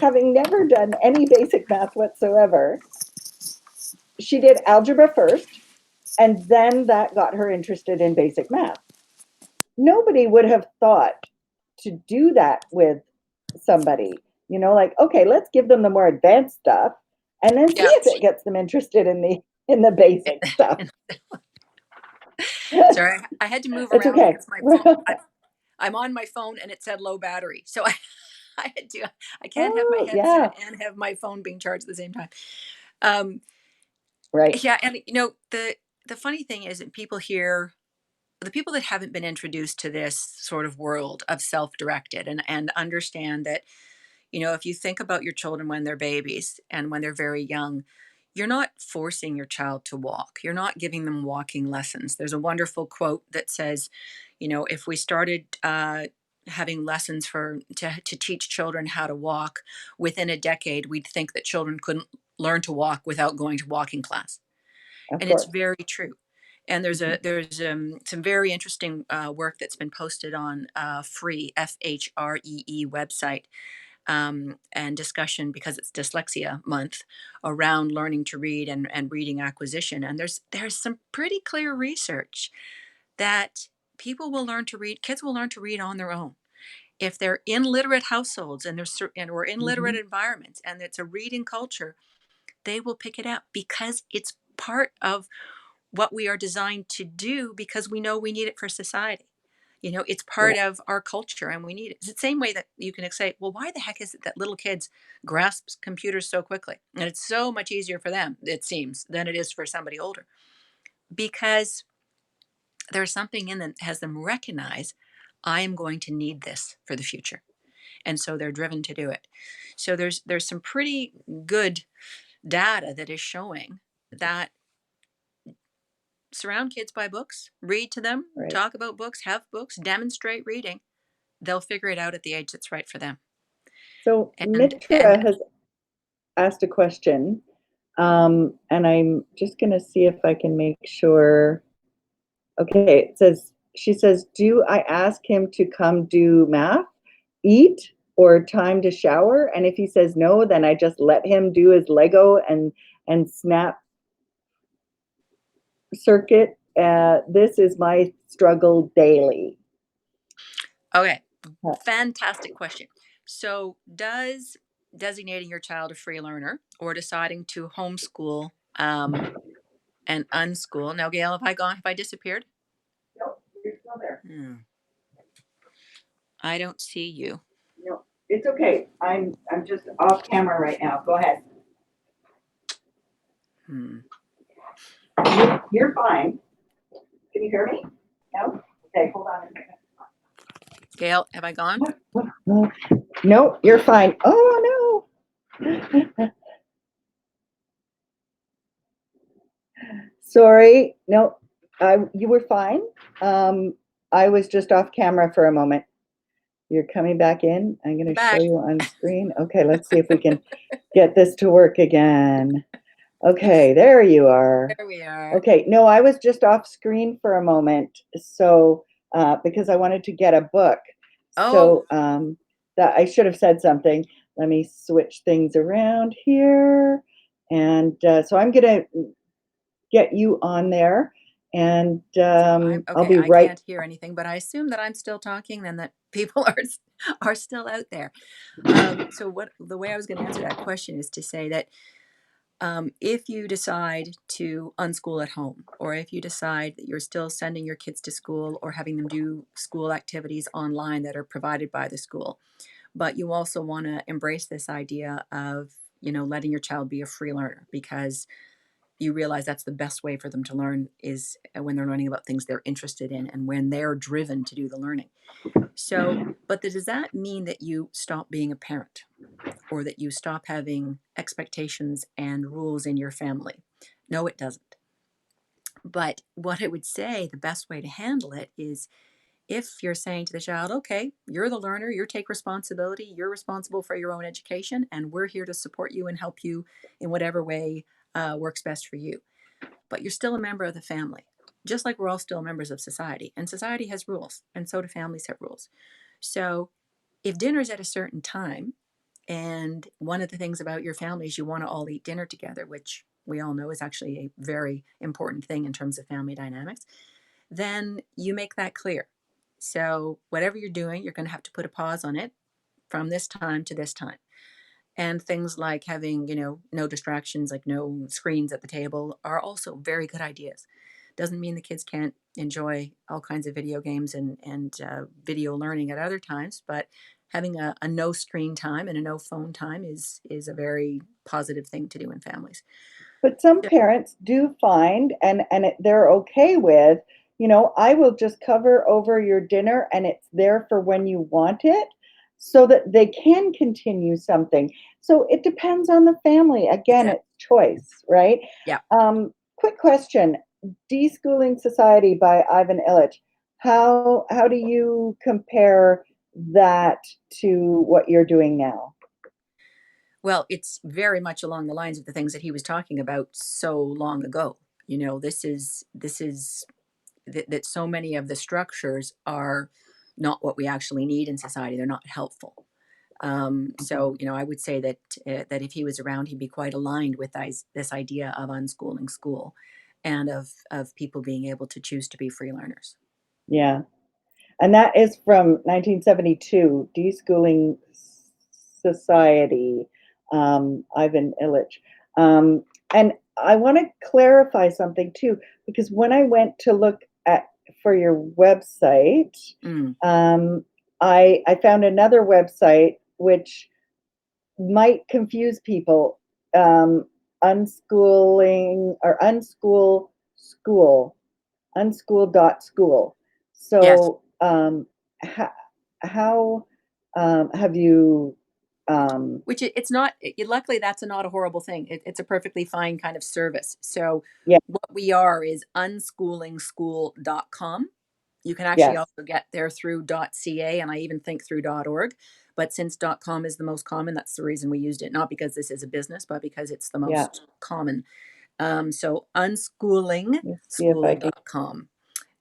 Speaker 1: having never done any basic math whatsoever, she did algebra first, and then that got her interested in basic math. Nobody would have thought to do that with somebody, like, okay, let's give them the more advanced stuff and then see
Speaker 2: Yeah.
Speaker 1: if it gets them interested in the basic stuff.
Speaker 2: Sorry, I had to move
Speaker 1: It's
Speaker 2: around
Speaker 1: okay.
Speaker 2: because my phone. I'm on my phone and it said low battery, so I had to. I can't have my
Speaker 1: Oh, yeah.
Speaker 2: headset and have my phone being charged at the same time. Um,
Speaker 1: Right.
Speaker 2: yeah, and the funny thing is that the people that haven't been introduced to this sort of world of self-directed and understand that, if you think about your children when they're babies and when they're very young, you're not forcing your child to walk. You're not giving them walking lessons. There's a wonderful quote that says, if we started having lessons to teach children how to walk within a decade, we'd think that children couldn't learn to walk without going to walking class.
Speaker 1: Of
Speaker 2: And it's
Speaker 1: course.
Speaker 2: very true. And
Speaker 1: Mhm.
Speaker 2: there's some very interesting work that's been posted on free FHREE website, and discussion because it's dyslexia month around learning to read and reading acquisition. And there's some pretty clear research that kids will learn to read on their own if they're in literate households or in literate
Speaker 1: Mhm.
Speaker 2: environments, and it's a reading culture. They will pick it up because it's part of what we are designed to do, because we know we need it for society. It's
Speaker 1: Yeah.
Speaker 2: part of our culture and we need it. It's the same way that you can say, well, why the heck is it that little kids grasp computers so quickly? And it's so much easier for them, it seems, than it is for somebody older. Because there's something in them that has them recognize, I am going to need this for the future. And so they're driven to do it. So there's some pretty good data that is showing that surround kids by books, read to them,
Speaker 1: Right.
Speaker 2: talk about books, have books, demonstrate reading. They'll figure it out at the age that's right for them.
Speaker 1: So
Speaker 2: And
Speaker 1: Mitra has asked a question, and I'm just going to see if I can make sure. Okay, she says, do I ask him to come do math, eat, or time to shower? And if he says no, then I just let him do his Lego and snap circuit. This is my struggle daily.
Speaker 2: okay, fantastic question. So, does designating your child a free learner or deciding to homeschool and unschool? Now, Gail, have I gone? Have I disappeared?
Speaker 1: No, you're still there.
Speaker 2: I don't see you.
Speaker 1: No, it's okay. I'm just off camera right now. Go ahead.
Speaker 2: Hmm.
Speaker 1: You're fine. Can you hear me? No? Okay, hold on a second.
Speaker 2: Gail, have I gone?
Speaker 1: No, you're fine. Oh no. Sorry. No, you were fine. I was just off camera for a moment. You're coming back in. I'm going
Speaker 2: I'm
Speaker 1: to show
Speaker 2: back.
Speaker 1: you on screen. Okay, let's see if we can get this to work again. Okay, there you are.
Speaker 2: There we are.
Speaker 1: Okay, no, I was just off screen for a moment. So, because I wanted to get a book.
Speaker 2: Oh,
Speaker 1: So, that I should have said something. Let me switch things around here. And so I'm going to
Speaker 3: get you on there, and
Speaker 2: So I'm
Speaker 3: I'll
Speaker 2: okay.
Speaker 3: be
Speaker 2: I
Speaker 3: right.
Speaker 2: can't hear anything, but I assume that I'm still talking and that people are still out there. So what the way I was going to answer that question is to say that if you decide to unschool at home, or if you decide that you're still sending your kids to school or having them do school activities online that are provided by the school, but you also want to embrace this idea of letting your child be a free learner because you realize that's the best way for them to learn is when they're learning about things they're interested in and when they're driven to do the learning. So, but does that mean that you stop being a parent or that you stop having expectations and rules in your family? No, it doesn't. But what I would say the best way to handle it is if you're saying to the child, okay, you're the learner, you take responsibility, you're responsible for your own education, and we're here to support you and help you in whatever way works best for you. But you're still a member of the family, just like we're all still members of society. And society has rules, and so do families have rules. So if dinner's at a certain time, and one of the things about your family is you want to all eat dinner together, which we all know is actually a very important thing in terms of family dynamics, then you make that clear. So, whatever you're doing, you're going to have to put a pause on it from this time to this time. And things like having, no distractions, like no screens at the table, are also very good ideas. Doesn't mean the kids can't enjoy all kinds of video games and video learning at other times, but having a no screen time and a no phone time is a very positive thing to do in families.
Speaker 3: But some parents do find, they're okay with, I will just cover over your dinner and it's there for when you want it so that they can continue something. So it depends on the family. Again,
Speaker 2: Yeah,
Speaker 3: it's choice, right?
Speaker 2: yeah.
Speaker 3: Quick question. Deschooling Society by Ivan Illich. How do you compare that to what you're doing now?
Speaker 2: Well, it's very much along the lines of the things that he was talking about so long ago. This is that so many of the structures are not what we actually need in society. They're not helpful. So, I would say that if he was around, he'd be quite aligned with this idea of unschooling school, and of people being able to choose to be free learners.
Speaker 3: Yeah. And that is from 1972, Deschooling Society, Ivan Illich. And I want to clarify something too, because when I went to look at for your website,
Speaker 2: Mm,
Speaker 3: um, I found another website which might confuse people. Unschooling or unschool school, unschool.school.
Speaker 2: yes.
Speaker 3: So, how, how have you, um,
Speaker 2: Which it's not. Luckily, that's not a horrible thing. It's a perfectly fine kind of service. So,
Speaker 3: yeah,
Speaker 2: what we are is unschoolingschool.com. You can actually
Speaker 3: yes,
Speaker 2: also get there through .ca, and I even think through .org. But since .com is the most common, that's the reason we used it. Not because this is a business, but because it's the
Speaker 3: yeah.
Speaker 2: most common. So
Speaker 3: Let's see if I can,
Speaker 2: unschoolingschool.com.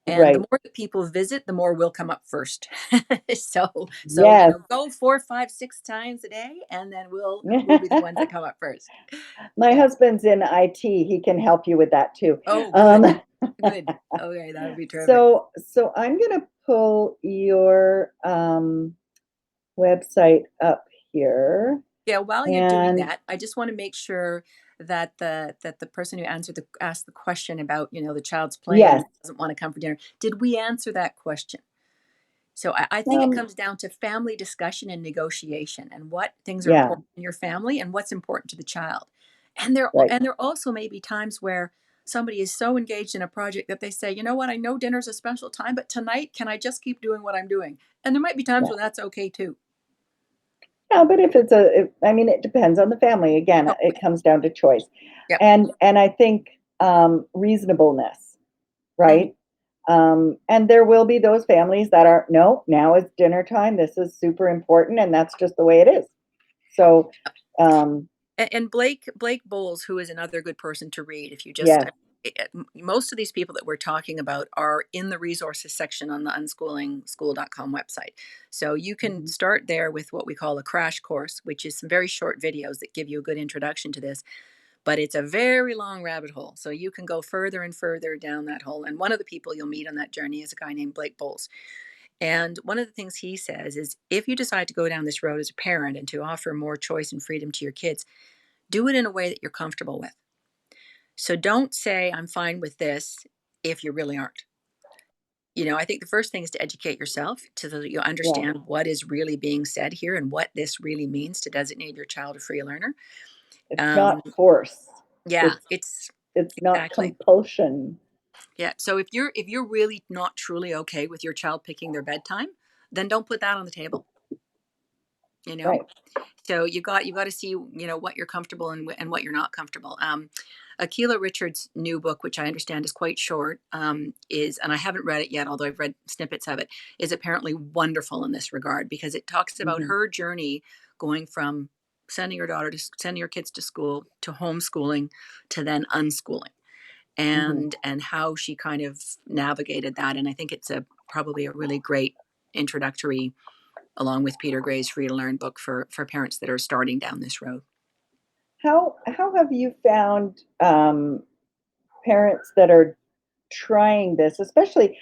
Speaker 2: And the
Speaker 3: right.
Speaker 2: more that people visit, the more will come up first. So
Speaker 3: Yes.
Speaker 2: go 4, 5, 6 times a day, and then we'll be the ones that come up first.
Speaker 3: My
Speaker 2: Yeah.
Speaker 3: husband's in IT. He can help you with that too.
Speaker 2: Oh, good,
Speaker 3: Um,
Speaker 2: good. Okay, that would be terrific.
Speaker 3: so I'm going to pull your website up here.
Speaker 2: Yeah, while you're doing
Speaker 3: And
Speaker 2: that, I just want to make sure that the person who asked the question about the child's playing
Speaker 3: yes,
Speaker 2: doesn't want to come for dinner. Did we answer that question? So I think it
Speaker 3: um,
Speaker 2: comes down to family discussion and negotiation, and what things are
Speaker 3: yeah,
Speaker 2: important in your family and what's important to the child. And there also may be times where somebody is so engaged in a project that they say, you know what, I know dinner's a special time, but tonight can I just keep doing what I'm doing? And there might be times
Speaker 3: yeah.
Speaker 2: when that's okay too.
Speaker 3: Yeah, but I mean, it depends on the family. Again, it
Speaker 2: Totally.
Speaker 3: comes down to choice,
Speaker 2: Yep.
Speaker 3: and I think reasonableness,
Speaker 2: Mhm.
Speaker 3: right? And there will be those families that are no, now is dinner time. This is super important, and that's just the way it is. So, um,
Speaker 2: And Blake Bowles, who is another good person to read, if you just
Speaker 3: yes,
Speaker 2: most of these people that we're talking about are in the resources section on the unschoolingschool.com website. So you can
Speaker 3: mhm,
Speaker 2: start there with what we call a crash course, which is some very short videos that give you a good introduction to this. but it's a very long rabbit hole. So you can go further and further down that hole. And one of the people you'll meet on that journey is a guy named Blake Bowles. And one of the things he says is if you decide to go down this road as a parent and to offer more choice and freedom to your kids, do it in a way that you're comfortable with. So don't say, I'm fine with this if you really aren't. I think the first thing is to educate yourself so that you understand what is really being said here and what this really means to designate your child a free learner.
Speaker 3: It's not force.
Speaker 2: Yeah, it's
Speaker 3: not
Speaker 2: exactly
Speaker 3: compulsion.
Speaker 2: Yeah. So if you're really not truly okay with your child picking their bedtime, then don't put that on the table.
Speaker 3: Right.
Speaker 2: So you got to see what you're comfortable and what you're not comfortable. Akilah Richards' new book, which I understand is quite short, is, and I haven't read it yet, although I've read snippets of it, is apparently wonderful in this regard because it talks about her journey going from sending your kids to school to homeschooling to then unschooling, and how she kind of navigated that. And I think it's probably a really great introductory, along with Peter Gray's Free to Learn book for parents that are starting down this road.
Speaker 3: How have you found parents that are trying this, especially,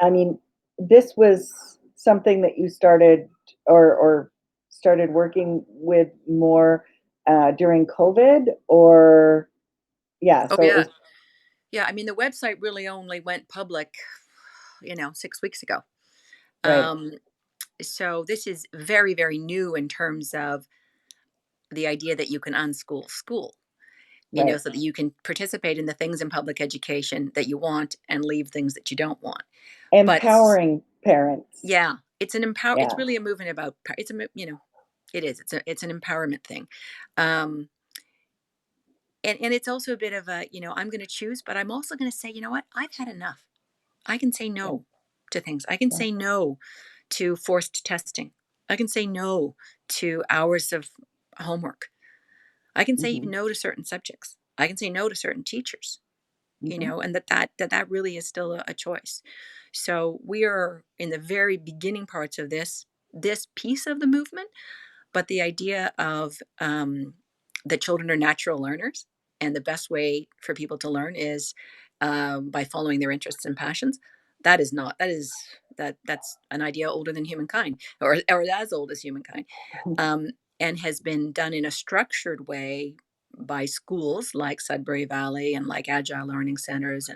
Speaker 3: I mean, this was something that you started or started working with more during COVID, or
Speaker 2: Oh
Speaker 3: so it
Speaker 2: yeah.
Speaker 3: was
Speaker 2: Yeah, I mean, the website really only went public, 6 weeks ago.
Speaker 3: right.
Speaker 2: So this is very, very new in terms of the idea that you can unschool school,
Speaker 3: Right.
Speaker 2: so that you can participate in the things in public education that you want and leave things that you don't want. But
Speaker 3: Empowering parents.
Speaker 2: yeah, it's it's
Speaker 3: Yeah.
Speaker 2: really a movement about, it is, it's an empowerment thing. And it's also a bit of a, I'm going to choose, but I'm also going to say, you know what, I've had enough. I can say
Speaker 3: Yeah.
Speaker 2: no to things. I can
Speaker 3: Yeah.
Speaker 2: say no to forced testing. I can say no to hours of homework. I can say no to certain subjects. I can say no to certain teachers, and that really is still a choice. So we are in the very beginning parts of this piece of the movement, but the idea of that children are natural learners, and the best way for people to learn is by following their interests and passions. That is not. That's an idea older than humankind, or as old as humankind, and has been done in a structured way by schools like Sudbury Valley and like Agile Learning Centers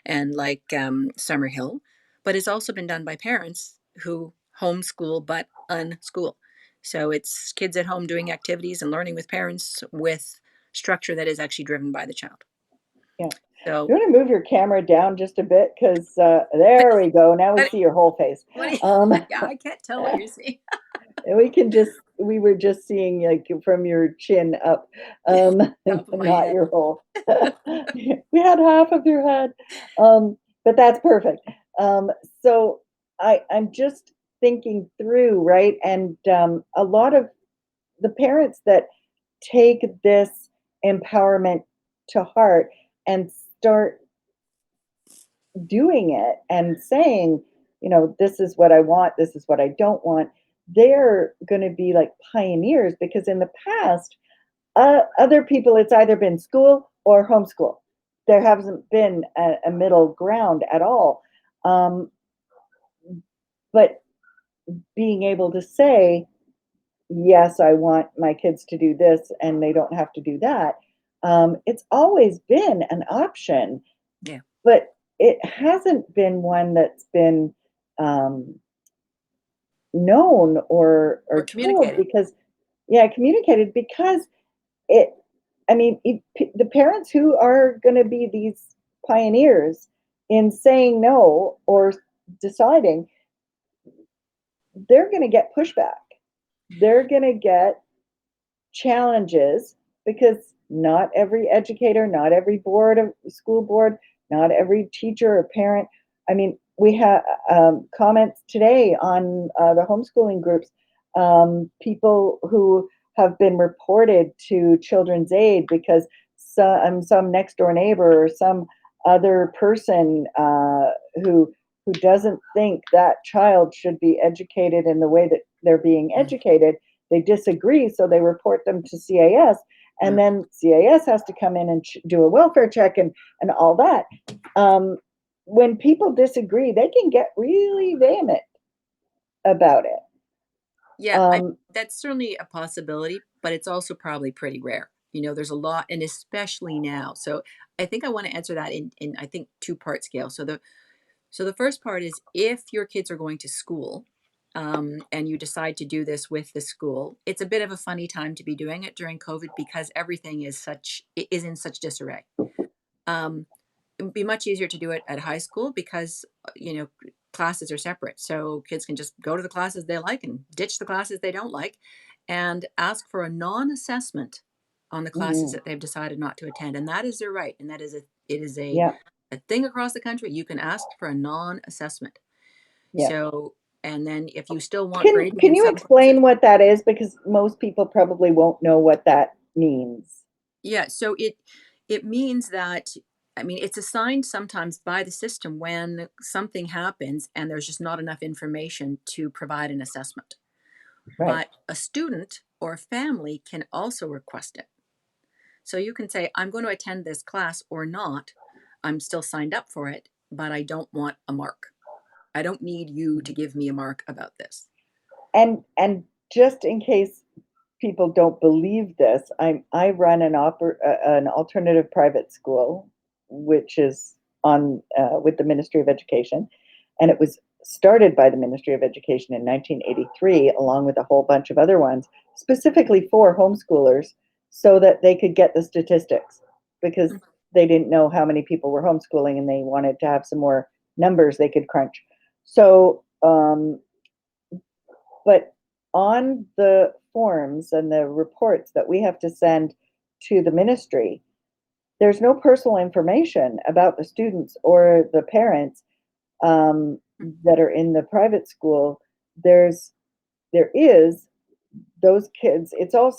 Speaker 2: and like Summerhill, but has also been done by parents who homeschool but unschool. So it's kids at home doing activities and learning with parents with structure that is actually driven by the child.
Speaker 3: Yeah.
Speaker 2: So
Speaker 3: You want to move your camera down just a bit, because there we go. Now we see your whole face.
Speaker 2: Yeah, I can't tell what you're seeing.
Speaker 3: We were just seeing like from your chin up,
Speaker 2: Top of my
Speaker 3: not
Speaker 2: head.
Speaker 3: your whole. We had half of your head, but that's perfect. So I'm just thinking through, right? And a lot of the parents that take this empowerment to heart and start doing it and saying, this is what I want, this is what I don't want, they're going to be like pioneers, because in the past, other people, it's either been school or homeschool. There hasn't been a middle ground at all. But being able to say, yes, I want my kids to do this and they don't have to do that. It's always been an option.
Speaker 2: Yeah.
Speaker 3: But it hasn't been one that's been known or told,
Speaker 2: communicated.
Speaker 3: because communicated, because the parents who are going to be these pioneers in saying no or deciding, they're going to get pushback, they're going to get challenges, because not every educator, not every school board, not every teacher or parent. I mean, we have comments today on the homeschooling groups, people who have been reported to Children's Aid because some next door neighbor or some other person who doesn't think that child should be educated in the way that they're being educated, they disagree, so they report them to CAS,
Speaker 1: And then CAS has to come in and do a welfare check and all that. When people disagree, they can get really vehement about it.
Speaker 2: Yeah, that's certainly a possibility, but it's also probably pretty rare. There's a lot, and especially now. So I think I want to answer that in I think 2-part scale. So the first part is, if your kids are going to school, and you decide to do this with the school, it's a bit of a funny time to be doing it during COVID, because everything is in such disarray. It would be much easier to do it at high school, because classes are separate, so kids can just go to the classes they like and ditch the classes they don't like, and ask for a non-assessment on the classes that they've decided not to attend. And that is their right, and it is a thing across the country. You can ask for a non-assessment. So, and then if you still want grading
Speaker 1: Can
Speaker 2: in
Speaker 1: you
Speaker 2: some
Speaker 1: explain
Speaker 2: classes,
Speaker 1: what that is? Because most people probably won't know what that means.
Speaker 2: yeah, so it means that, it's assigned sometimes by the system when something happens and there's just not enough information to provide an assessment.
Speaker 1: Right.
Speaker 2: But a student or a family can also request it. So you can say, I'm going to attend this class or not. I'm still signed up for it, but I don't want a mark. I don't need you to give me a mark about this.
Speaker 1: And just in case people don't believe this, I run an alternative private school, which is on with the Ministry of Education, and it was started by the Ministry of Education in 1983, along with a whole bunch of other ones, specifically for homeschoolers, so that they could get the statistics, because they didn't know how many people were homeschooling and they wanted to have some more numbers they could crunch. So, but on the forms and the reports that we have to send to the ministry, there's no personal information about the students or the parents that are in the private school. There is those kids. It's all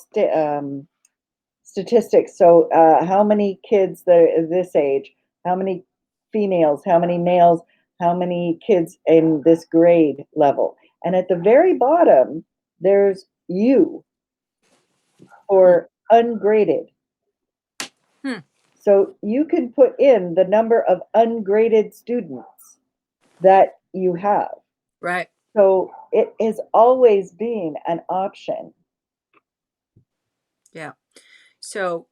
Speaker 1: statistics. So how many kids that are this age, how many females, how many males, how many kids in this grade level. And at the very bottom, there's U for ungraded. So you can put in the number of ungraded students that you have.
Speaker 2: Right.
Speaker 1: So it is always being an option.
Speaker 2: Yeah. So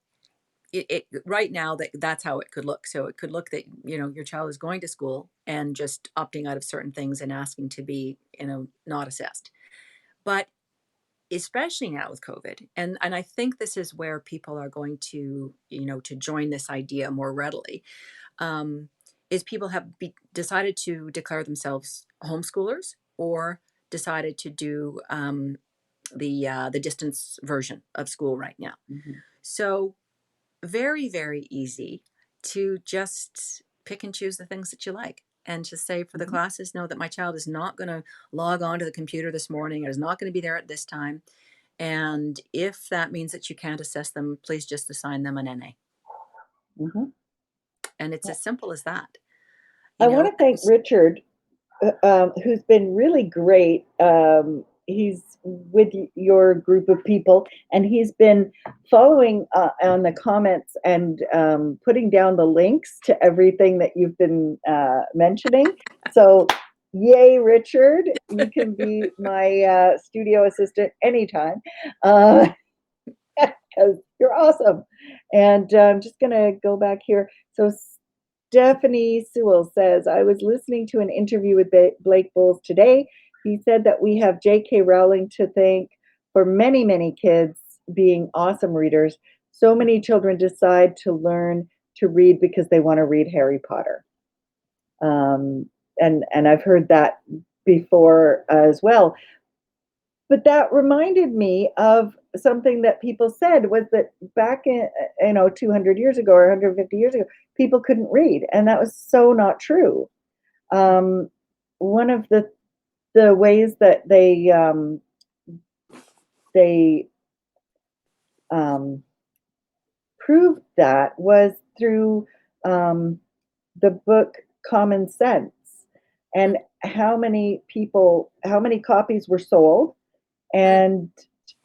Speaker 2: it right now, that's how it could look. So it could look that your child is going to school and just opting out of certain things and asking to be not assessed. But especially now with COVID, and I think this is where people are going to to join this idea more readily, is people have decided to declare themselves homeschoolers, or decided to do the distance version of school right now. So very, very easy to just pick and choose the things that you like, and to say, for the classes, know that my child is not going to log on to the computer this morning, or is not going to be there at this time. And if that means that you can't assess them, please just assign them an NA. And it's as simple as that.
Speaker 1: I want to thank Richard, who's been really great. He's with your group of people, and he's been following on the comments and putting down the links to everything that you've been mentioning. So, yay, Richard! You can be my studio assistant anytime, because you're awesome. And I'm just going to go back here. So Stephanie Sewell says, I was listening to an interview with Blake Bowles today. He said that we have J.K. Rowling to thank for many, many kids being awesome readers. So many children decide to learn to read because they want to read Harry Potter. And I've heard that before as well. But that reminded me of something that people said, was that back in 200 years ago or 150 years ago, people couldn't read, and that was so not true. One of the ways that they proved that was through the book Common Sense, and how many copies were sold, and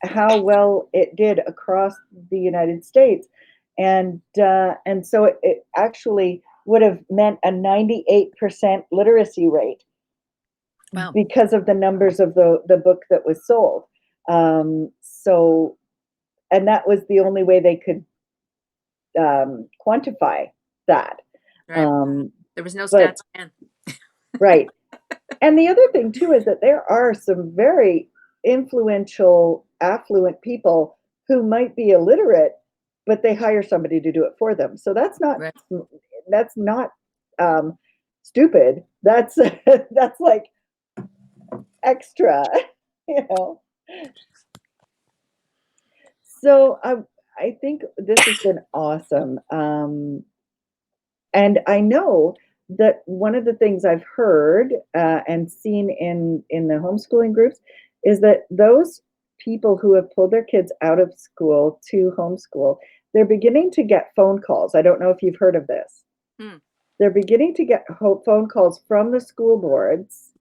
Speaker 1: how well it did across the United States. And so it actually would have meant a 98% literacy rate
Speaker 2: Wow.
Speaker 1: because of the numbers of the book that was sold. So, and that was the only way they could quantify that.
Speaker 2: Right.
Speaker 1: Um,
Speaker 2: There was no
Speaker 1: but
Speaker 2: stats again.
Speaker 1: right. And the other thing too is that there are some very influential, affluent people who might be illiterate, but they hire somebody to do it for them. So
Speaker 2: Right.
Speaker 1: that's not stupid. That's that's like extra, you know. So I think this has been awesome. And I know that one of the things I've heard and seen in the homeschooling groups is that those people who have pulled their kids out of school to homeschool, they're beginning to get phone calls. I don't know if you've heard of this.
Speaker 2: Hmm.
Speaker 1: They're beginning to get phone calls from the school boards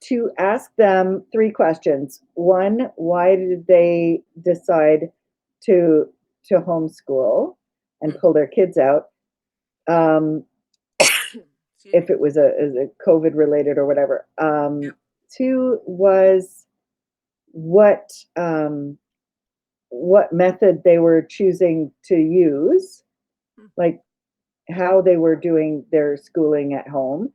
Speaker 1: to ask them three questions. One, why did they decide to homeschool and
Speaker 2: Hmm.
Speaker 1: pull their kids out?
Speaker 2: Excuse
Speaker 1: If
Speaker 2: me.
Speaker 1: it was a COVID related or whatever.
Speaker 2: Yep.
Speaker 1: Two was what what method they were choosing to use,
Speaker 2: Hmm.
Speaker 1: like how they were doing their schooling at home,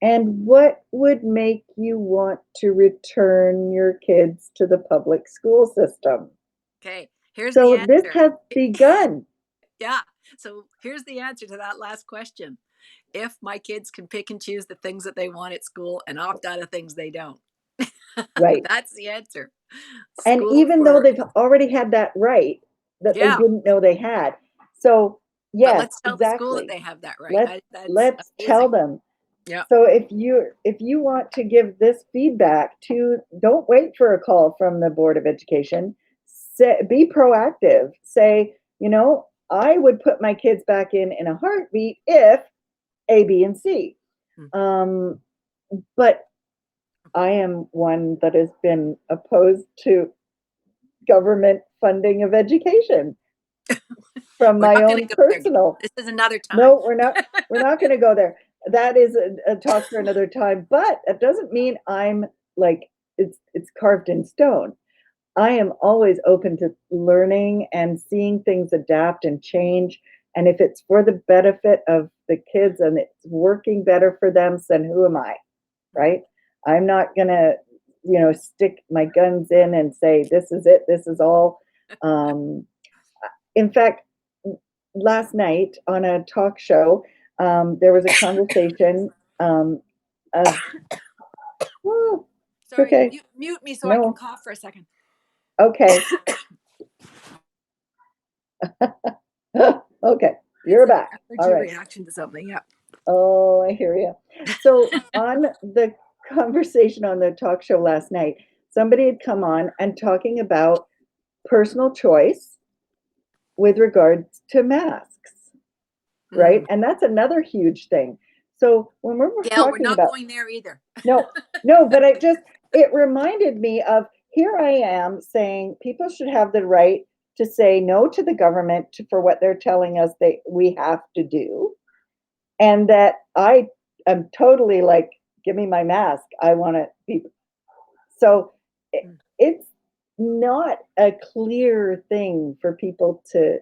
Speaker 1: and what would make you want to return your kids to the public school system.
Speaker 2: Okay. Here's the
Speaker 1: So this
Speaker 2: answer.
Speaker 1: has begun.
Speaker 2: Yeah. So here's the answer to that last question. If my kids can pick and choose the things that they want at school and opt out of things they don't.
Speaker 1: Right.
Speaker 2: That's the answer.
Speaker 1: And
Speaker 2: School
Speaker 1: even though
Speaker 2: for,
Speaker 1: they've already had that right that they
Speaker 2: yeah.
Speaker 1: didn't know they had. So,
Speaker 2: But
Speaker 1: yes,
Speaker 2: let's tell the school that
Speaker 1: exactly.
Speaker 2: they have that right. That's
Speaker 1: Let's tell
Speaker 2: amazing.
Speaker 1: them.
Speaker 2: Yeah.
Speaker 1: So if you want to give this feedback to, don't wait for a call from the Board of Education. Be proactive. Say, you know, I would put my kids back in a heartbeat if A, B, and C.
Speaker 2: Hmm.
Speaker 1: But I am one that has been opposed to government funding of education from
Speaker 2: We're
Speaker 1: my
Speaker 2: not going to
Speaker 1: own
Speaker 2: go there yet.
Speaker 1: personal.
Speaker 2: This is another time.
Speaker 1: No, we're not going to go there. That is a talk for another time, but it doesn't mean I'm like it's carved in stone. I am always open to learning and seeing things adapt and change, and if it's for the benefit of the kids and it's working better for them, then who am I, right? I'm not going to, you know, stick my guns in and say this is it, this is all. um, in fact, last night on a talk show, there was a conversation of, oh, it's
Speaker 2: Sorry,
Speaker 1: okay.
Speaker 2: mute me so I can
Speaker 1: No,
Speaker 2: cough for a second.
Speaker 1: okay. Okay,
Speaker 2: It's
Speaker 1: you're
Speaker 2: an
Speaker 1: back. All
Speaker 2: allergy
Speaker 1: right.
Speaker 2: reaction to something. Yeah.
Speaker 1: Oh, I hear you. So on the conversation on the talk show last night, somebody had come on and talking about personal choice with regards to masks, right?
Speaker 2: Mm.
Speaker 1: And that's another huge thing. So when we're
Speaker 2: Gail, we're
Speaker 1: talking
Speaker 2: not
Speaker 1: about,
Speaker 2: going there either.
Speaker 1: no, no, but it reminded me of, here I am saying people should have the right to say no to the government for what they're telling us we have to do. And that I am totally like, give me my mask. I want to be. So
Speaker 2: Mm.
Speaker 1: it's not a clear thing for people to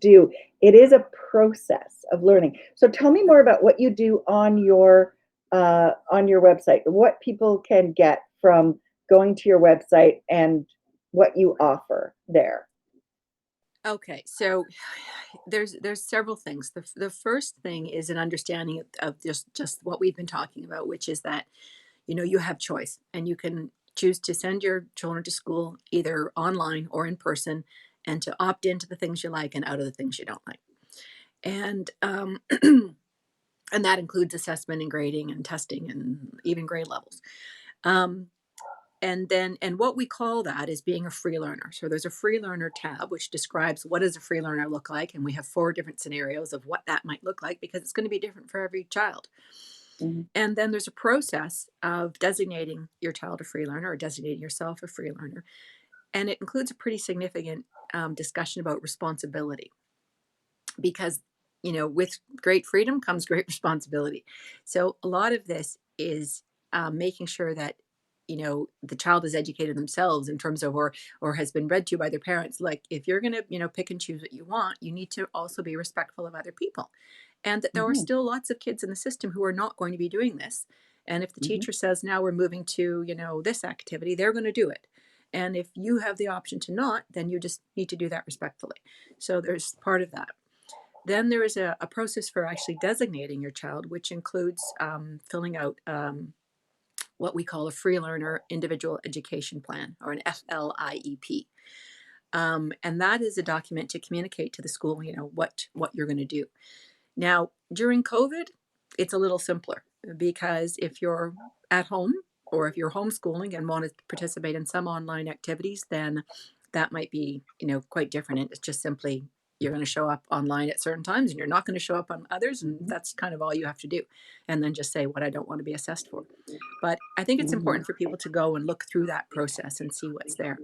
Speaker 1: do. It is a process of learning. So tell me more about what you do on your website, what people can get from going to your website and what you offer there.
Speaker 2: Okay, so there's several things. The first thing is an understanding of just what we've been talking about, which is that you have choice and you can choose to send your children to school either online or in person, and to opt into the things you like and out of the things you don't like. And and that includes assessment and grading and testing and even grade levels. Um, and what we call that is being a free learner. So there's a free learner tab which describes what does a free learner look like, and we have 4 different scenarios of what that might look like because it's going to be different for every child.
Speaker 1: Mhm.
Speaker 2: And then there's a process of designating your child a free learner or designating yourself a free learner. And it includes a pretty significant discussion about responsibility because, with great freedom comes great responsibility. So a lot of this is making sure that, the child is educated themselves in terms of, or has been read to by their parents. Like, if you're going to, pick and choose what you want, you need to also be respectful of other people. And that there are
Speaker 1: Mhm.
Speaker 2: still lots of kids in the system who are not going to be doing this. And if the
Speaker 1: Mhm.
Speaker 2: teacher says, now we're moving to, this activity, they're going to do it. And if you have the option to not, then you just need to do that respectfully. So there's part of that. Then there is a process for actually designating your child, which includes filling out what we call a free learner individual education plan, or an FLIEP. And that is a document to communicate to the school, what you're going to do. Now, during COVID, it's a little simpler because if you're at home or if you're homeschooling and want to participate in some online activities, then that might be, quite different. And it's just simply you're going to show up online at certain times and you're not going to show up on others. And
Speaker 1: Mhm.
Speaker 2: that's kind of all you have to do. And then just say what I don't want to be assessed for. But I think it's
Speaker 1: Mhm.
Speaker 2: important for people to go and look through that process and see what's there.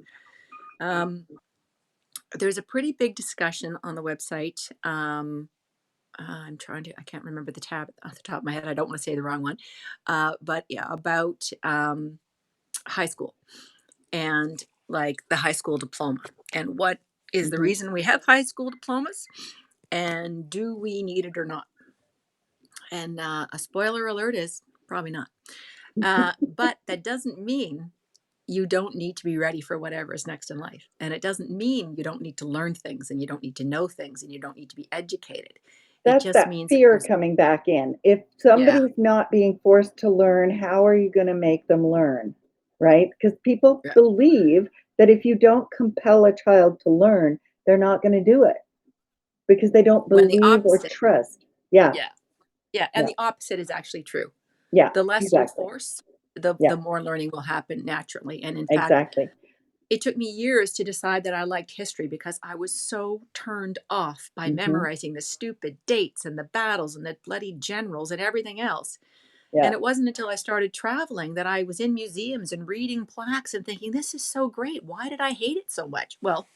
Speaker 2: There's a pretty big discussion on the website. I can't remember the tab off the top of my head. I don't want to say the wrong one. But yeah, about high school and like the high school diploma and what is the
Speaker 1: Mhm.
Speaker 2: reason we have high school diplomas and do we need it or not? And a spoiler alert is probably not. But that doesn't mean you don't need to be ready for whatever is next in life. And it doesn't mean you don't need to learn things and you don't need to know things and you don't need to be educated. It
Speaker 1: That's
Speaker 2: just
Speaker 1: that
Speaker 2: means that
Speaker 1: fear
Speaker 2: there's,
Speaker 1: coming back in. If
Speaker 2: yeah,
Speaker 1: somebody's not being forced to learn, how are you going to make them learn? Right? Because people
Speaker 2: yeah.
Speaker 1: believe that if you don't compel a child to learn, they're not going to do it because they don't
Speaker 2: When the
Speaker 1: believe or
Speaker 2: opposite,
Speaker 1: trust. Yeah.
Speaker 2: yeah, yeah. And
Speaker 1: Yeah.
Speaker 2: the opposite is actually true.
Speaker 1: Yeah.
Speaker 2: The less you
Speaker 1: Exactly.
Speaker 2: force, the
Speaker 1: Yeah.
Speaker 2: the more learning will happen naturally. And in fact,
Speaker 1: Exactly.
Speaker 2: it took me years to decide that I liked history because I was so turned off by
Speaker 1: Mhm.
Speaker 2: memorizing the stupid dates and the battles and the bloody generals and everything else. And
Speaker 1: Yeah.
Speaker 2: it wasn't until I started traveling that I was in museums and reading plaques and thinking, this is so great. Why did I hate it so much? Well,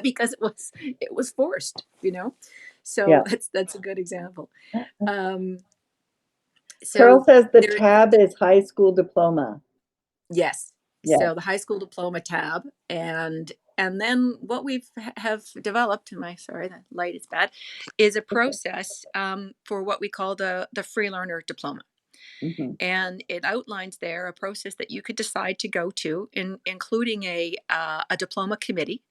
Speaker 2: because it was forced, So
Speaker 1: Yeah.
Speaker 2: that's a good example. Um,
Speaker 1: Carol
Speaker 2: so
Speaker 1: says the
Speaker 2: there,
Speaker 1: tab is high school diploma.
Speaker 2: yes.
Speaker 1: Yes.
Speaker 2: So the high school diploma tab, and then what have developed. Sorry, the light is bad. Is a
Speaker 1: Okay.
Speaker 2: process for what we call the free learner diploma.
Speaker 1: Mhm.
Speaker 2: And it outlines there a process that you could decide to go to, including a diploma committee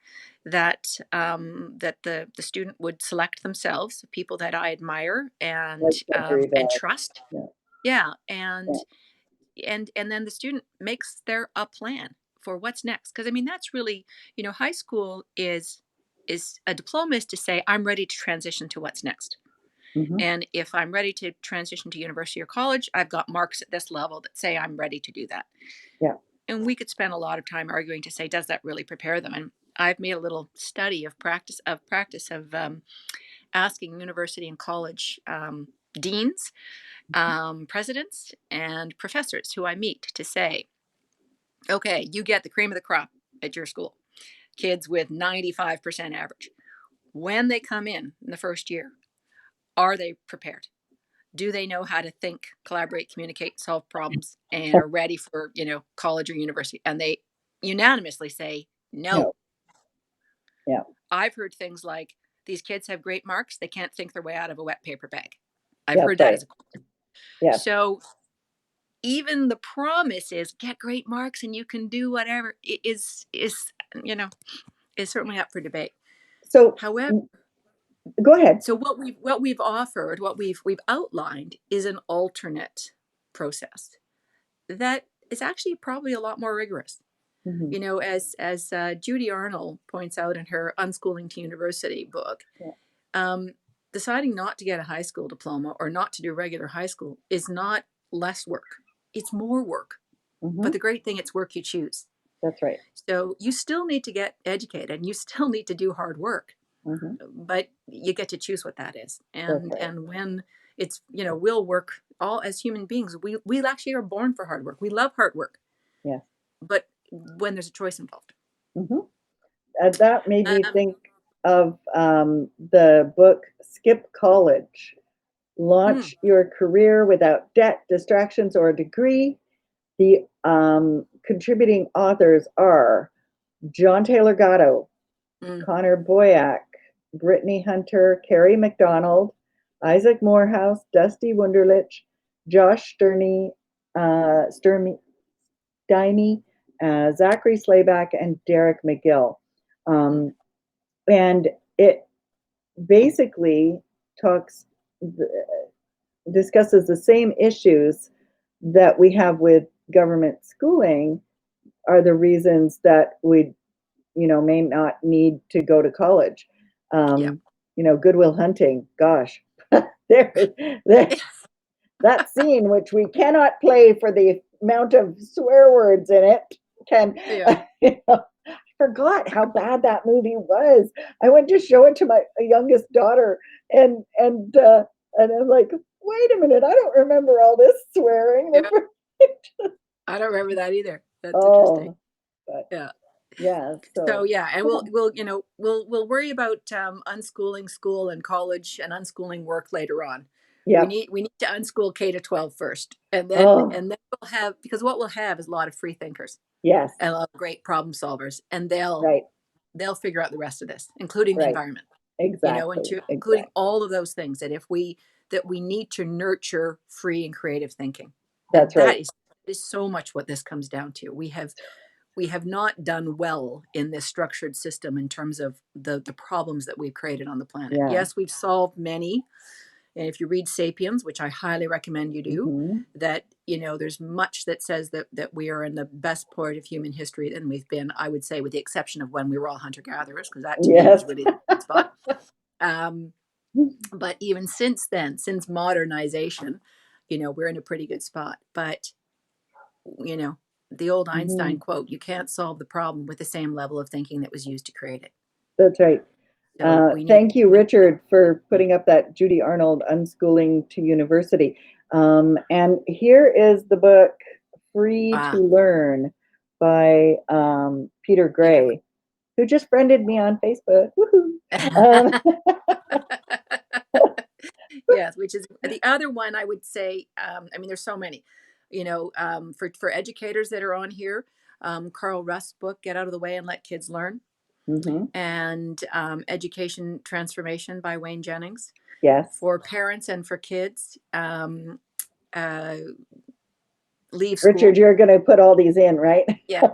Speaker 2: that the student would select themselves, people that I admire
Speaker 1: Like every
Speaker 2: and
Speaker 1: day.
Speaker 2: trust.
Speaker 1: Yeah.
Speaker 2: Yeah,
Speaker 1: Yeah.
Speaker 2: and then the student makes their a plan for what's next. Because I mean, that's really, high school is a diploma is to say I'm ready to transition to what's next.
Speaker 1: Mhm.
Speaker 2: And if I'm ready to transition to university or college, I've got marks at this level that say I'm ready to do that.
Speaker 1: Yeah.
Speaker 2: And we could spend a lot of time arguing to say, does that really prepare them? And I've made a little study of practice of asking university and college deans, presidents, and professors who I meet to say, okay, you get the cream of the crop at your school, kids with 95% average. When they come in the first year, are they prepared? Do they know how to think, collaborate, communicate, solve problems, and are ready for, college or university? And they unanimously say no.
Speaker 1: No. Yeah.
Speaker 2: I've heard things like, these kids have great marks, they can't think their way out of a wet paper bag. I've
Speaker 1: That's
Speaker 2: heard that
Speaker 1: right.
Speaker 2: as a quote.
Speaker 1: Yes.
Speaker 2: So even the promise is get great marks and you can do whatever you know is certainly up for debate.
Speaker 1: So
Speaker 2: However,
Speaker 1: go ahead.
Speaker 2: so what we've offered, what we've outlined is an alternate process that is actually probably a lot more rigorous.
Speaker 1: Mhm.
Speaker 2: As Judy Arnold points out in her Unschooling to University book,
Speaker 1: Yeah.
Speaker 2: um, deciding not to get a high school diploma or not to do regular high school is not less work. It's more work. But
Speaker 1: Mhm.
Speaker 2: the great thing, it's work you choose.
Speaker 1: That's right.
Speaker 2: So you still need to get educated and you still need to do hard work,
Speaker 1: Mhm.
Speaker 2: but you get to choose what that is.
Speaker 1: That's
Speaker 2: And
Speaker 1: right.
Speaker 2: and when it's, we'll work all as human beings. We actually are born for hard work. We love hard work.
Speaker 1: Yes.
Speaker 2: But when there's a choice involved.
Speaker 1: Mm-hmm. That made me
Speaker 2: Um,
Speaker 1: think of the book Skip College.
Speaker 2: mm,
Speaker 1: Launch your career without debt, distractions, or a degree. The contributing authors are John Taylor Gatto,
Speaker 2: mm,
Speaker 1: Connor Boyack, Brittany Hunter, Carrie McDonald, Isaac Morehouse, Dusty Wunderlich, Josh Steiny, Zachary Slayback, and Derek McGill.
Speaker 2: mm.
Speaker 1: And it basically discusses the same issues that we have with government schooling are the reasons that we, may not need to go to college.
Speaker 2: Yeah.
Speaker 1: Goodwill Hunting, gosh, there, there, that scene, which we cannot play for the amount of swear words in it, can,
Speaker 2: Yeah.
Speaker 1: I forgot how bad that movie was. I went to show it to my youngest daughter, and I'm like, wait a minute, I don't remember all this swearing.
Speaker 2: Yeah. I don't remember that either. That's interesting.
Speaker 1: Oh, but
Speaker 2: Yeah.
Speaker 1: yeah,
Speaker 2: So
Speaker 1: so
Speaker 2: yeah, and we'll worry about unschooling school and college and unschooling work later on.
Speaker 1: yep.
Speaker 2: We need to unschool K to 12 first, and then
Speaker 1: Oh,
Speaker 2: we'll have, because what we'll have is a lot of free thinkers
Speaker 1: yes,
Speaker 2: and a lot of great problem solvers, and
Speaker 1: right,
Speaker 2: they'll figure out the rest of this, including the
Speaker 1: right,
Speaker 2: environment, and
Speaker 1: exactly,
Speaker 2: including
Speaker 1: exactly.
Speaker 2: all of those things that we need to nurture free and creative thinking, and
Speaker 1: That's right.
Speaker 2: that is so much what this comes down to. We have not done well in this structured system in terms of the problems that we've created on the planet.
Speaker 1: Yeah.
Speaker 2: Yes, we've solved many. And if you read Sapiens, which I highly recommend you do,
Speaker 1: Mm-hmm.
Speaker 2: that, there's much that says that we are in the best point of human history than we've been, I would say, with the exception of when we were all hunter gatherers, because that to me
Speaker 1: Yes.
Speaker 2: was really the spot. But even since then, since modernization, we're in a pretty good spot. But, you know, the old
Speaker 1: Mm-hmm.
Speaker 2: Einstein quote, you can't solve the problem with the same level of thinking that was used to create it.
Speaker 1: That's right.
Speaker 2: So we need,
Speaker 1: Thank you, Richard, for putting up that Judy Arnold Unschooling to University. And here is the book Free to Learn by Peter
Speaker 2: Peter.
Speaker 1: Gray, who just friended me on Facebook. Woohoo!
Speaker 2: Yes, which is the other one I would say. I mean, there's so many, for educators that are on here. Carl Rust's book, Get Out of the Way and Let Kids Learn,
Speaker 1: Mm-hmm.
Speaker 2: and Education Transformation by Wayne Jennings.
Speaker 1: Yes.
Speaker 2: For parents and for kids, uh, Leave
Speaker 1: Richard,
Speaker 2: School.
Speaker 1: you're going to put all these in, right?
Speaker 2: Yeah,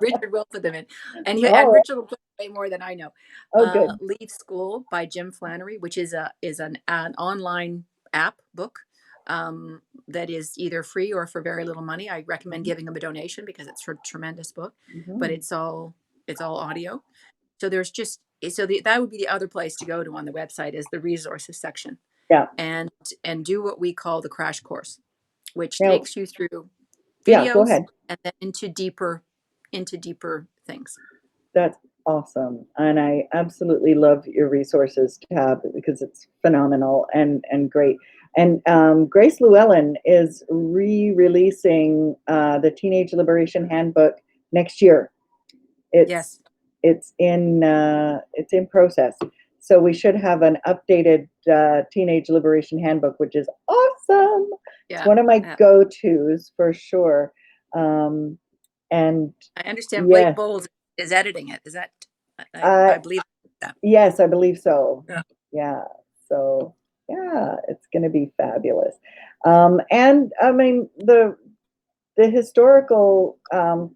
Speaker 2: Richard will put them in, and
Speaker 1: All right.
Speaker 2: Richard will put way more than I know.
Speaker 1: Oh, good.
Speaker 2: Leave School by Jim Flannery, which is an online app book that is either free or for very little money. I recommend giving them a donation because it's a tremendous book, but
Speaker 1: Mm-hmm.
Speaker 2: it's all audio. So there's just that would be the other place to go to on the website is the resources section,
Speaker 1: Yeah.
Speaker 2: and do what we call the crash course, which
Speaker 1: Now,
Speaker 2: takes you through
Speaker 1: yeah, go
Speaker 2: videos
Speaker 1: ahead.
Speaker 2: and then into deeper things.
Speaker 1: That's awesome. And I absolutely love your resources tab because it's phenomenal and great. And Grace Llewellyn is re-releasing the Teenage Liberation Handbook next year.
Speaker 2: Yes.
Speaker 1: It's in process. So we should have an updated Teenage Liberation Handbook, which is awesome. It's one of my go-tos for sure. And
Speaker 2: I understand Blake
Speaker 1: yes,
Speaker 2: Bowles is editing it. Is that I believe that.
Speaker 1: yes, I believe so.
Speaker 2: Yeah.
Speaker 1: Yeah. So yeah, it's going to be fabulous. And I mean the historical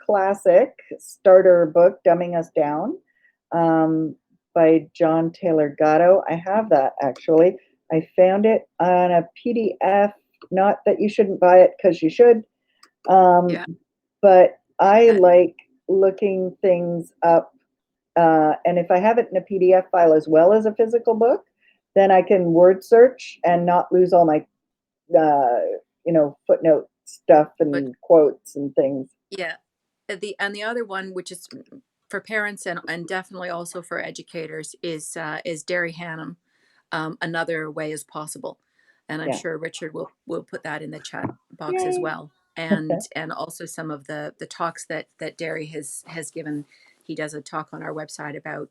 Speaker 1: classic starter book, Dumbing Us Down, by John Taylor Gatto. I have that actually. I found it on a PDF. Not that you shouldn't buy it because you should,
Speaker 2: Yeah.
Speaker 1: but I like looking things up. And if I have it in a PDF file as well as a physical book, then I can word search and not lose all my, footnote stuff
Speaker 2: But
Speaker 1: and quotes and things.
Speaker 2: yeah, the other one, which is for parents and definitely also for educators, is Derry Hannum. Another Way is Possible, And I'm
Speaker 1: Yeah.
Speaker 2: sure Richard will put that in the chat box as
Speaker 1: Yay.
Speaker 2: well. And also some of the talks that Derry has given. He does a talk on our website about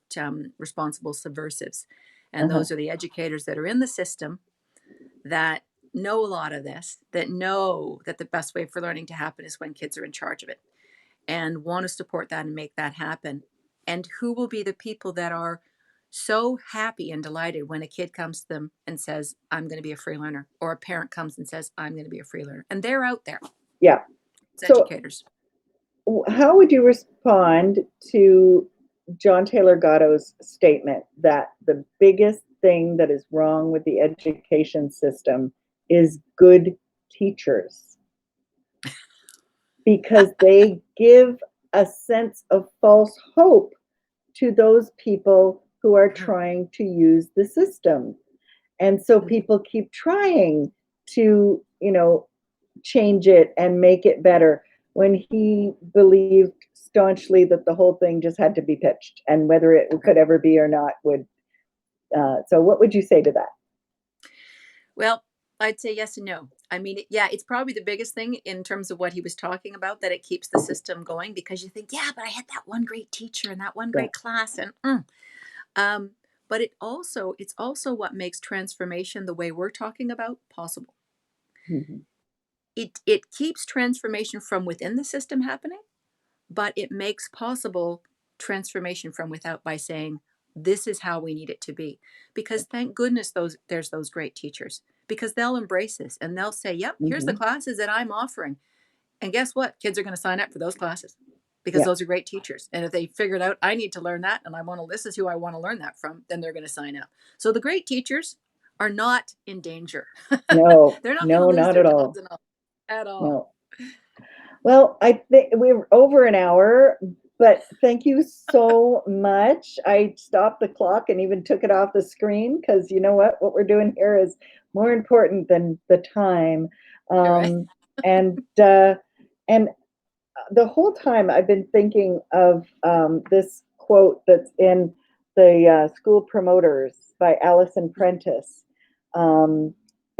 Speaker 2: responsible subversives, and
Speaker 1: Uh-huh.
Speaker 2: those are the educators that are in the system that know a lot of this, that know that the best way for learning to happen is when kids are in charge of it, and want to support that and make that happen. And who will be the people that are so happy and delighted when a kid comes to them and says, I'm going to be a free learner, or a parent comes and says, I'm going to be a free learner, and they're out there
Speaker 1: Yeah.
Speaker 2: as
Speaker 1: So
Speaker 2: educators.
Speaker 1: how would you respond to John Taylor Gatto's statement that the biggest thing that is wrong with the education system is good teachers? Because they give a sense of false hope to those people who are trying to use the system. And so people keep trying to, change it and make it better when he believed staunchly that the whole thing just had to be pitched, and whether it could ever be or not would. So what would you say to that?
Speaker 2: Well, I'd say yes and no. I mean, yeah, it's probably the biggest thing in terms of what he was talking about, that it keeps the system going, because you think, yeah, but I had that one great teacher and that one
Speaker 1: Yeah.
Speaker 2: great class, and but it's also what makes transformation the way we're talking about possible.
Speaker 1: Mm-hmm.
Speaker 2: It keeps transformation from within the system happening, but it makes possible transformation from without by saying, this is how we need it to be. Because thank goodness there's those great teachers, because they'll embrace this and they'll say, yep, here's the
Speaker 1: Mm-hmm.
Speaker 2: classes that I'm offering. And guess what? Kids are going to sign up for those classes because
Speaker 1: Yeah.
Speaker 2: those are great teachers. And if they figured out I need to learn that and this is who I want to learn that from, then they're going to sign up. So the great teachers are not in danger.
Speaker 1: No,
Speaker 2: They're not going to
Speaker 1: no,
Speaker 2: lose
Speaker 1: not
Speaker 2: their
Speaker 1: at
Speaker 2: jobs
Speaker 1: all.
Speaker 2: at all.
Speaker 1: No. Well, I think we're over an hour, but thank you so much. I stopped the clock and even took it off the screen, because you know what we're doing here is more important than the time.
Speaker 2: All right.
Speaker 1: And and the whole time I've been thinking of this quote that's in the School Promoters by Alison Prentice.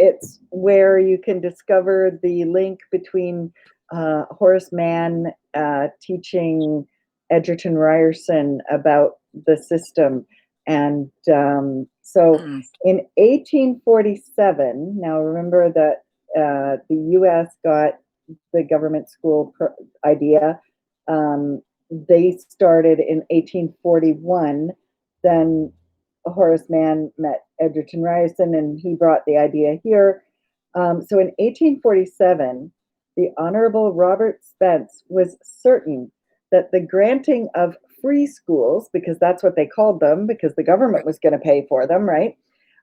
Speaker 1: It's where you can discover the link between Horace Mann teaching Egerton Ryerson about the system. And so in 1847, now remember that the US got the government school idea. They started in 1841. Then Horace Mann met Egerton Ryerson, and he brought the idea here. So in 1847, the Honorable Robert Spence was certain that the granting of free schools, because that's what they called them, because the government was going to pay for them, right,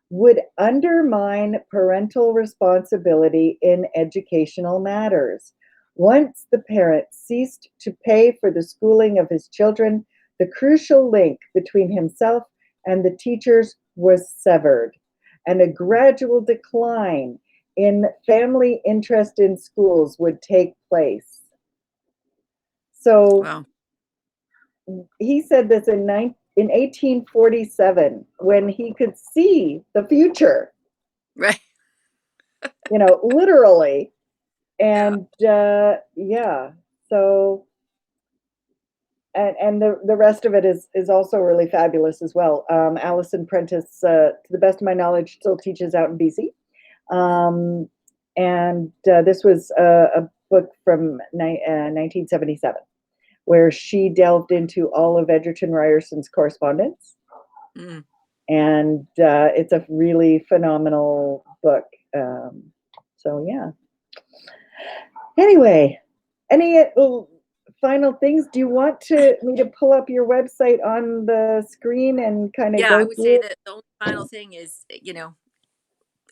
Speaker 1: would undermine parental responsibility in educational matters. Once the parent ceased to pay for the schooling of his children, the crucial link between himself and the teachers was severed, and a gradual decline in family interest in schools would take place. So
Speaker 2: Wow.
Speaker 1: he said this in 1847, when he could see the future,
Speaker 2: Right.
Speaker 1: literally.
Speaker 2: Yeah.
Speaker 1: And yeah, so and the rest of it is also really fabulous as well. Alison Prentice, to the best of my knowledge, still teaches out in BC. And this was a book from 1977, where she delved into all of Egerton Ryerson's correspondence.
Speaker 2: Mm.
Speaker 1: And it's a really phenomenal book. So yeah. Anyway, any final things? Do you want me to pull up your website on the screen and kind of
Speaker 2: Yeah, I
Speaker 1: go
Speaker 2: would
Speaker 1: through
Speaker 2: say
Speaker 1: it?
Speaker 2: that the only final thing is,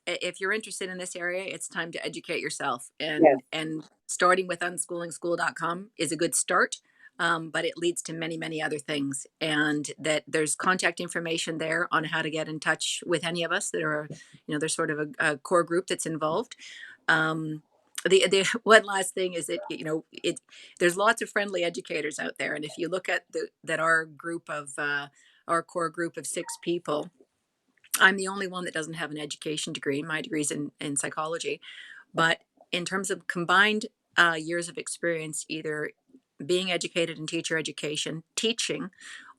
Speaker 2: if you're interested in this area, it's time to educate yourself.
Speaker 1: Yes.
Speaker 2: And starting with unschoolingschool.com is a good start. But it leads to many, many other things. And that there's contact information there on how to get in touch with any of us that are, there's sort of a core group that's involved. The one last thing is that, there's lots of friendly educators out there. And if you look at our group of, our core group of 6 people, I'm the only one that doesn't have an education degree. My degree's in psychology. But in terms of combined years of experience, either being educated in teacher education, teaching,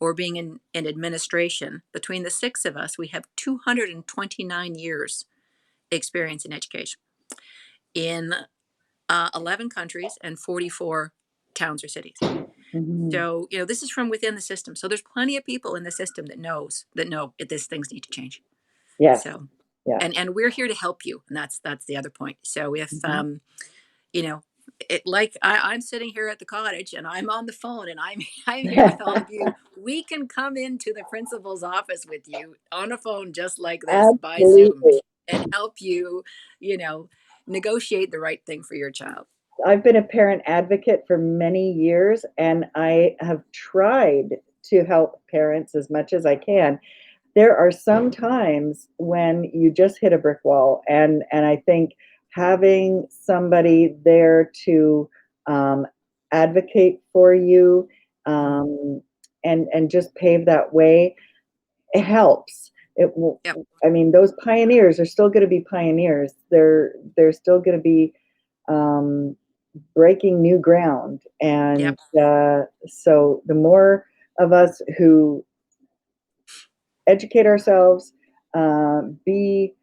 Speaker 2: or being in administration, between the six of us, we have 229 years experience in education in 11 countries and 44 towns or cities.
Speaker 3: Mhm.
Speaker 2: So, this is from within the system. So there's plenty of people in the system that know that these things need to change.
Speaker 3: Yes.
Speaker 2: So,
Speaker 3: Yeah.
Speaker 2: and we're here to help you. And that's the other point. So if,
Speaker 3: Mhm.
Speaker 2: you know, I'm sitting here at the cottage and I'm on the phone and I'm here with all of you. We can come into the principal's office with you on a phone just like this by Zoom
Speaker 3: Absolutely.
Speaker 2: and help you, negotiate the right thing for your child.
Speaker 3: I've been a parent advocate for many years, and I have tried to help parents as much as I can. There are some times when you just hit a brick wall, and I think having somebody there to advocate for you, and just pave that way, it helps. It will.
Speaker 2: Yep.
Speaker 3: I mean, those pioneers are still going to be pioneers. They're still going to be um, breaking new ground. And
Speaker 2: Yep.
Speaker 3: so the more of us who educate ourselves, uh, be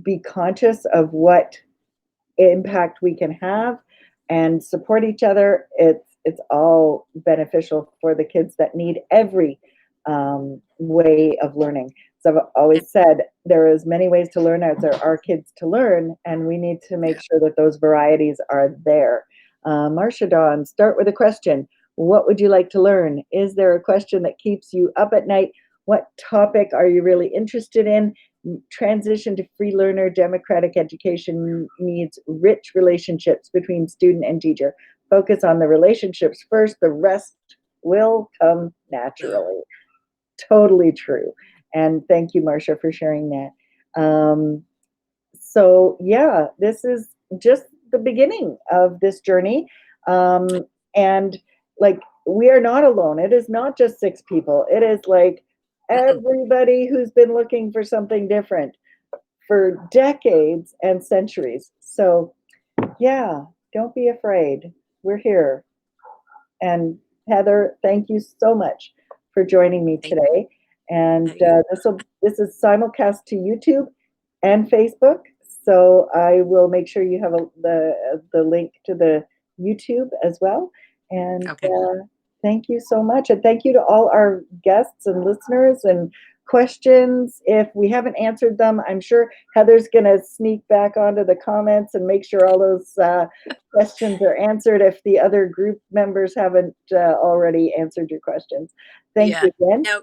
Speaker 3: be conscious of what impact we can have, and support each other, it's all beneficial for the kids that need every way of learning. So I've
Speaker 2: Yep.
Speaker 3: always said there is many ways to learn as there are kids to learn, and we need to make
Speaker 2: Yep.
Speaker 3: sure that those varieties are there. Marcia Dawn, start with a question. What would you like to learn? Is there a question that keeps you up at night? What topic are you really interested in? Transition to free learner democratic education needs rich relationships between student and teacher. Focus on the relationships first, the rest will come naturally. Totally true. And thank you, Marcia, for sharing that. So yeah, this is just the beginning of this journey. And like, we are not alone. It is not just six people. It is like
Speaker 2: Mm-mm.
Speaker 3: everybody who's been looking for something different for decades and centuries. So yeah, don't be afraid. We're here. And Heather, thank you so much for joining me
Speaker 2: Thank
Speaker 3: today. And
Speaker 2: you.
Speaker 3: this is simulcast to YouTube and Facebook. So I will make sure you have the link to the YouTube as well. And
Speaker 2: Okay.
Speaker 3: thank you so much. And thank you to all our guests and listeners and questions. If we haven't answered them, I'm sure Heather's going to sneak back onto the comments and make sure all those questions are answered if the other group members haven't already answered your questions. Thank
Speaker 2: Yeah.
Speaker 3: you again.
Speaker 2: Now,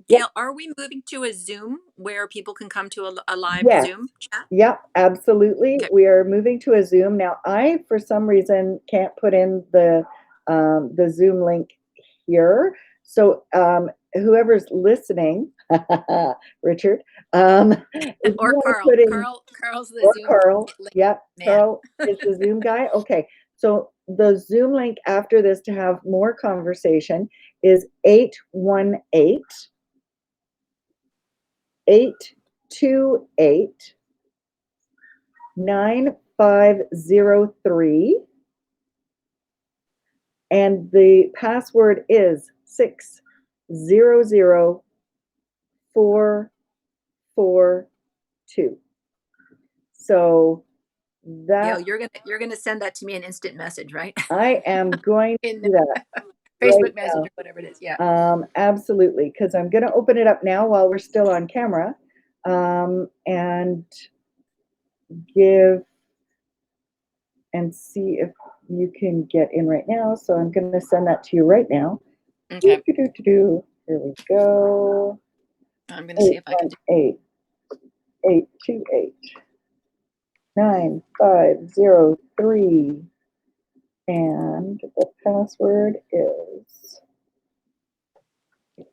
Speaker 3: Yep.
Speaker 2: Gail, are we moving to a Zoom where people can come to a live
Speaker 3: Yes.
Speaker 2: Zoom chat?
Speaker 3: Yep, absolutely.
Speaker 2: Okay.
Speaker 3: We are moving to a Zoom now. I, for some reason, can't put in the Zoom link here. So whoever's listening, Richard, if you
Speaker 2: Or
Speaker 3: want to
Speaker 2: Carl.
Speaker 3: put in,
Speaker 2: Carl's the
Speaker 3: or
Speaker 2: Zoom
Speaker 3: Carl,
Speaker 2: link
Speaker 3: yep,
Speaker 2: man.
Speaker 3: Carl is the Zoom guy. Okay, so the Zoom link after this to have more conversation is 818 828 9503, and the password is 600442. So
Speaker 2: Gail,
Speaker 3: that
Speaker 2: you're gonna send that to me an instant message, right?
Speaker 3: I am going to
Speaker 2: In
Speaker 3: do that right
Speaker 2: Facebook Messenger,
Speaker 3: now.
Speaker 2: whatever it is. Yeah.
Speaker 3: Absolutely, because I'm going to open it up now while we're still on camera, and give and see if you can get in right now. So I'm going to send that to you right now.
Speaker 2: Okay.
Speaker 3: Here we go.
Speaker 2: I'm gonna see if I can do.
Speaker 3: 818 828 9503. And the password is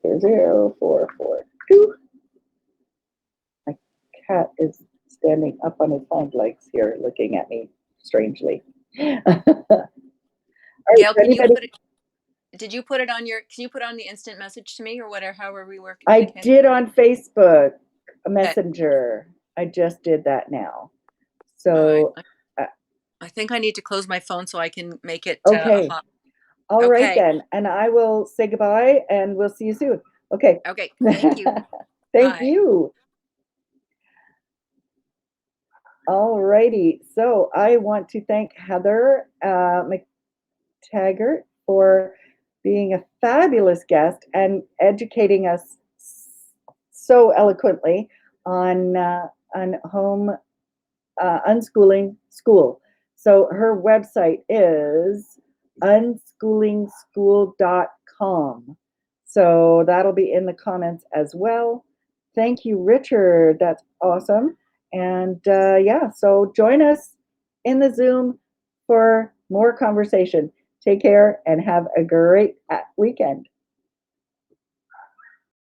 Speaker 3: 0442. My cat is standing up on his hind legs here looking at me strangely. All right,
Speaker 2: Gail,
Speaker 3: for
Speaker 2: can you
Speaker 3: anybody,
Speaker 2: put it? Did you put it on your? Can you put it on the instant message to me or whatever? However we work.
Speaker 1: I
Speaker 2: communicate?
Speaker 1: did on Facebook Messenger. I just did that now. So,
Speaker 2: I think I need to close my phone so I can make it.
Speaker 1: okay. All right
Speaker 2: Okay.
Speaker 1: then. And I will say goodbye and we'll see you soon. Okay.
Speaker 2: Okay. Thank you.
Speaker 1: Thank
Speaker 2: Bye.
Speaker 1: you. All righty. So I want to thank Heather Mctaggart for being a fabulous guest and educating us so eloquently on home unschooling school. So her website is unschoolingschool.com. So that'll be in the comments as well. Thank you, Richard. That's awesome. And yeah, so join us in the Zoom for more conversation. Take care and have a great weekend.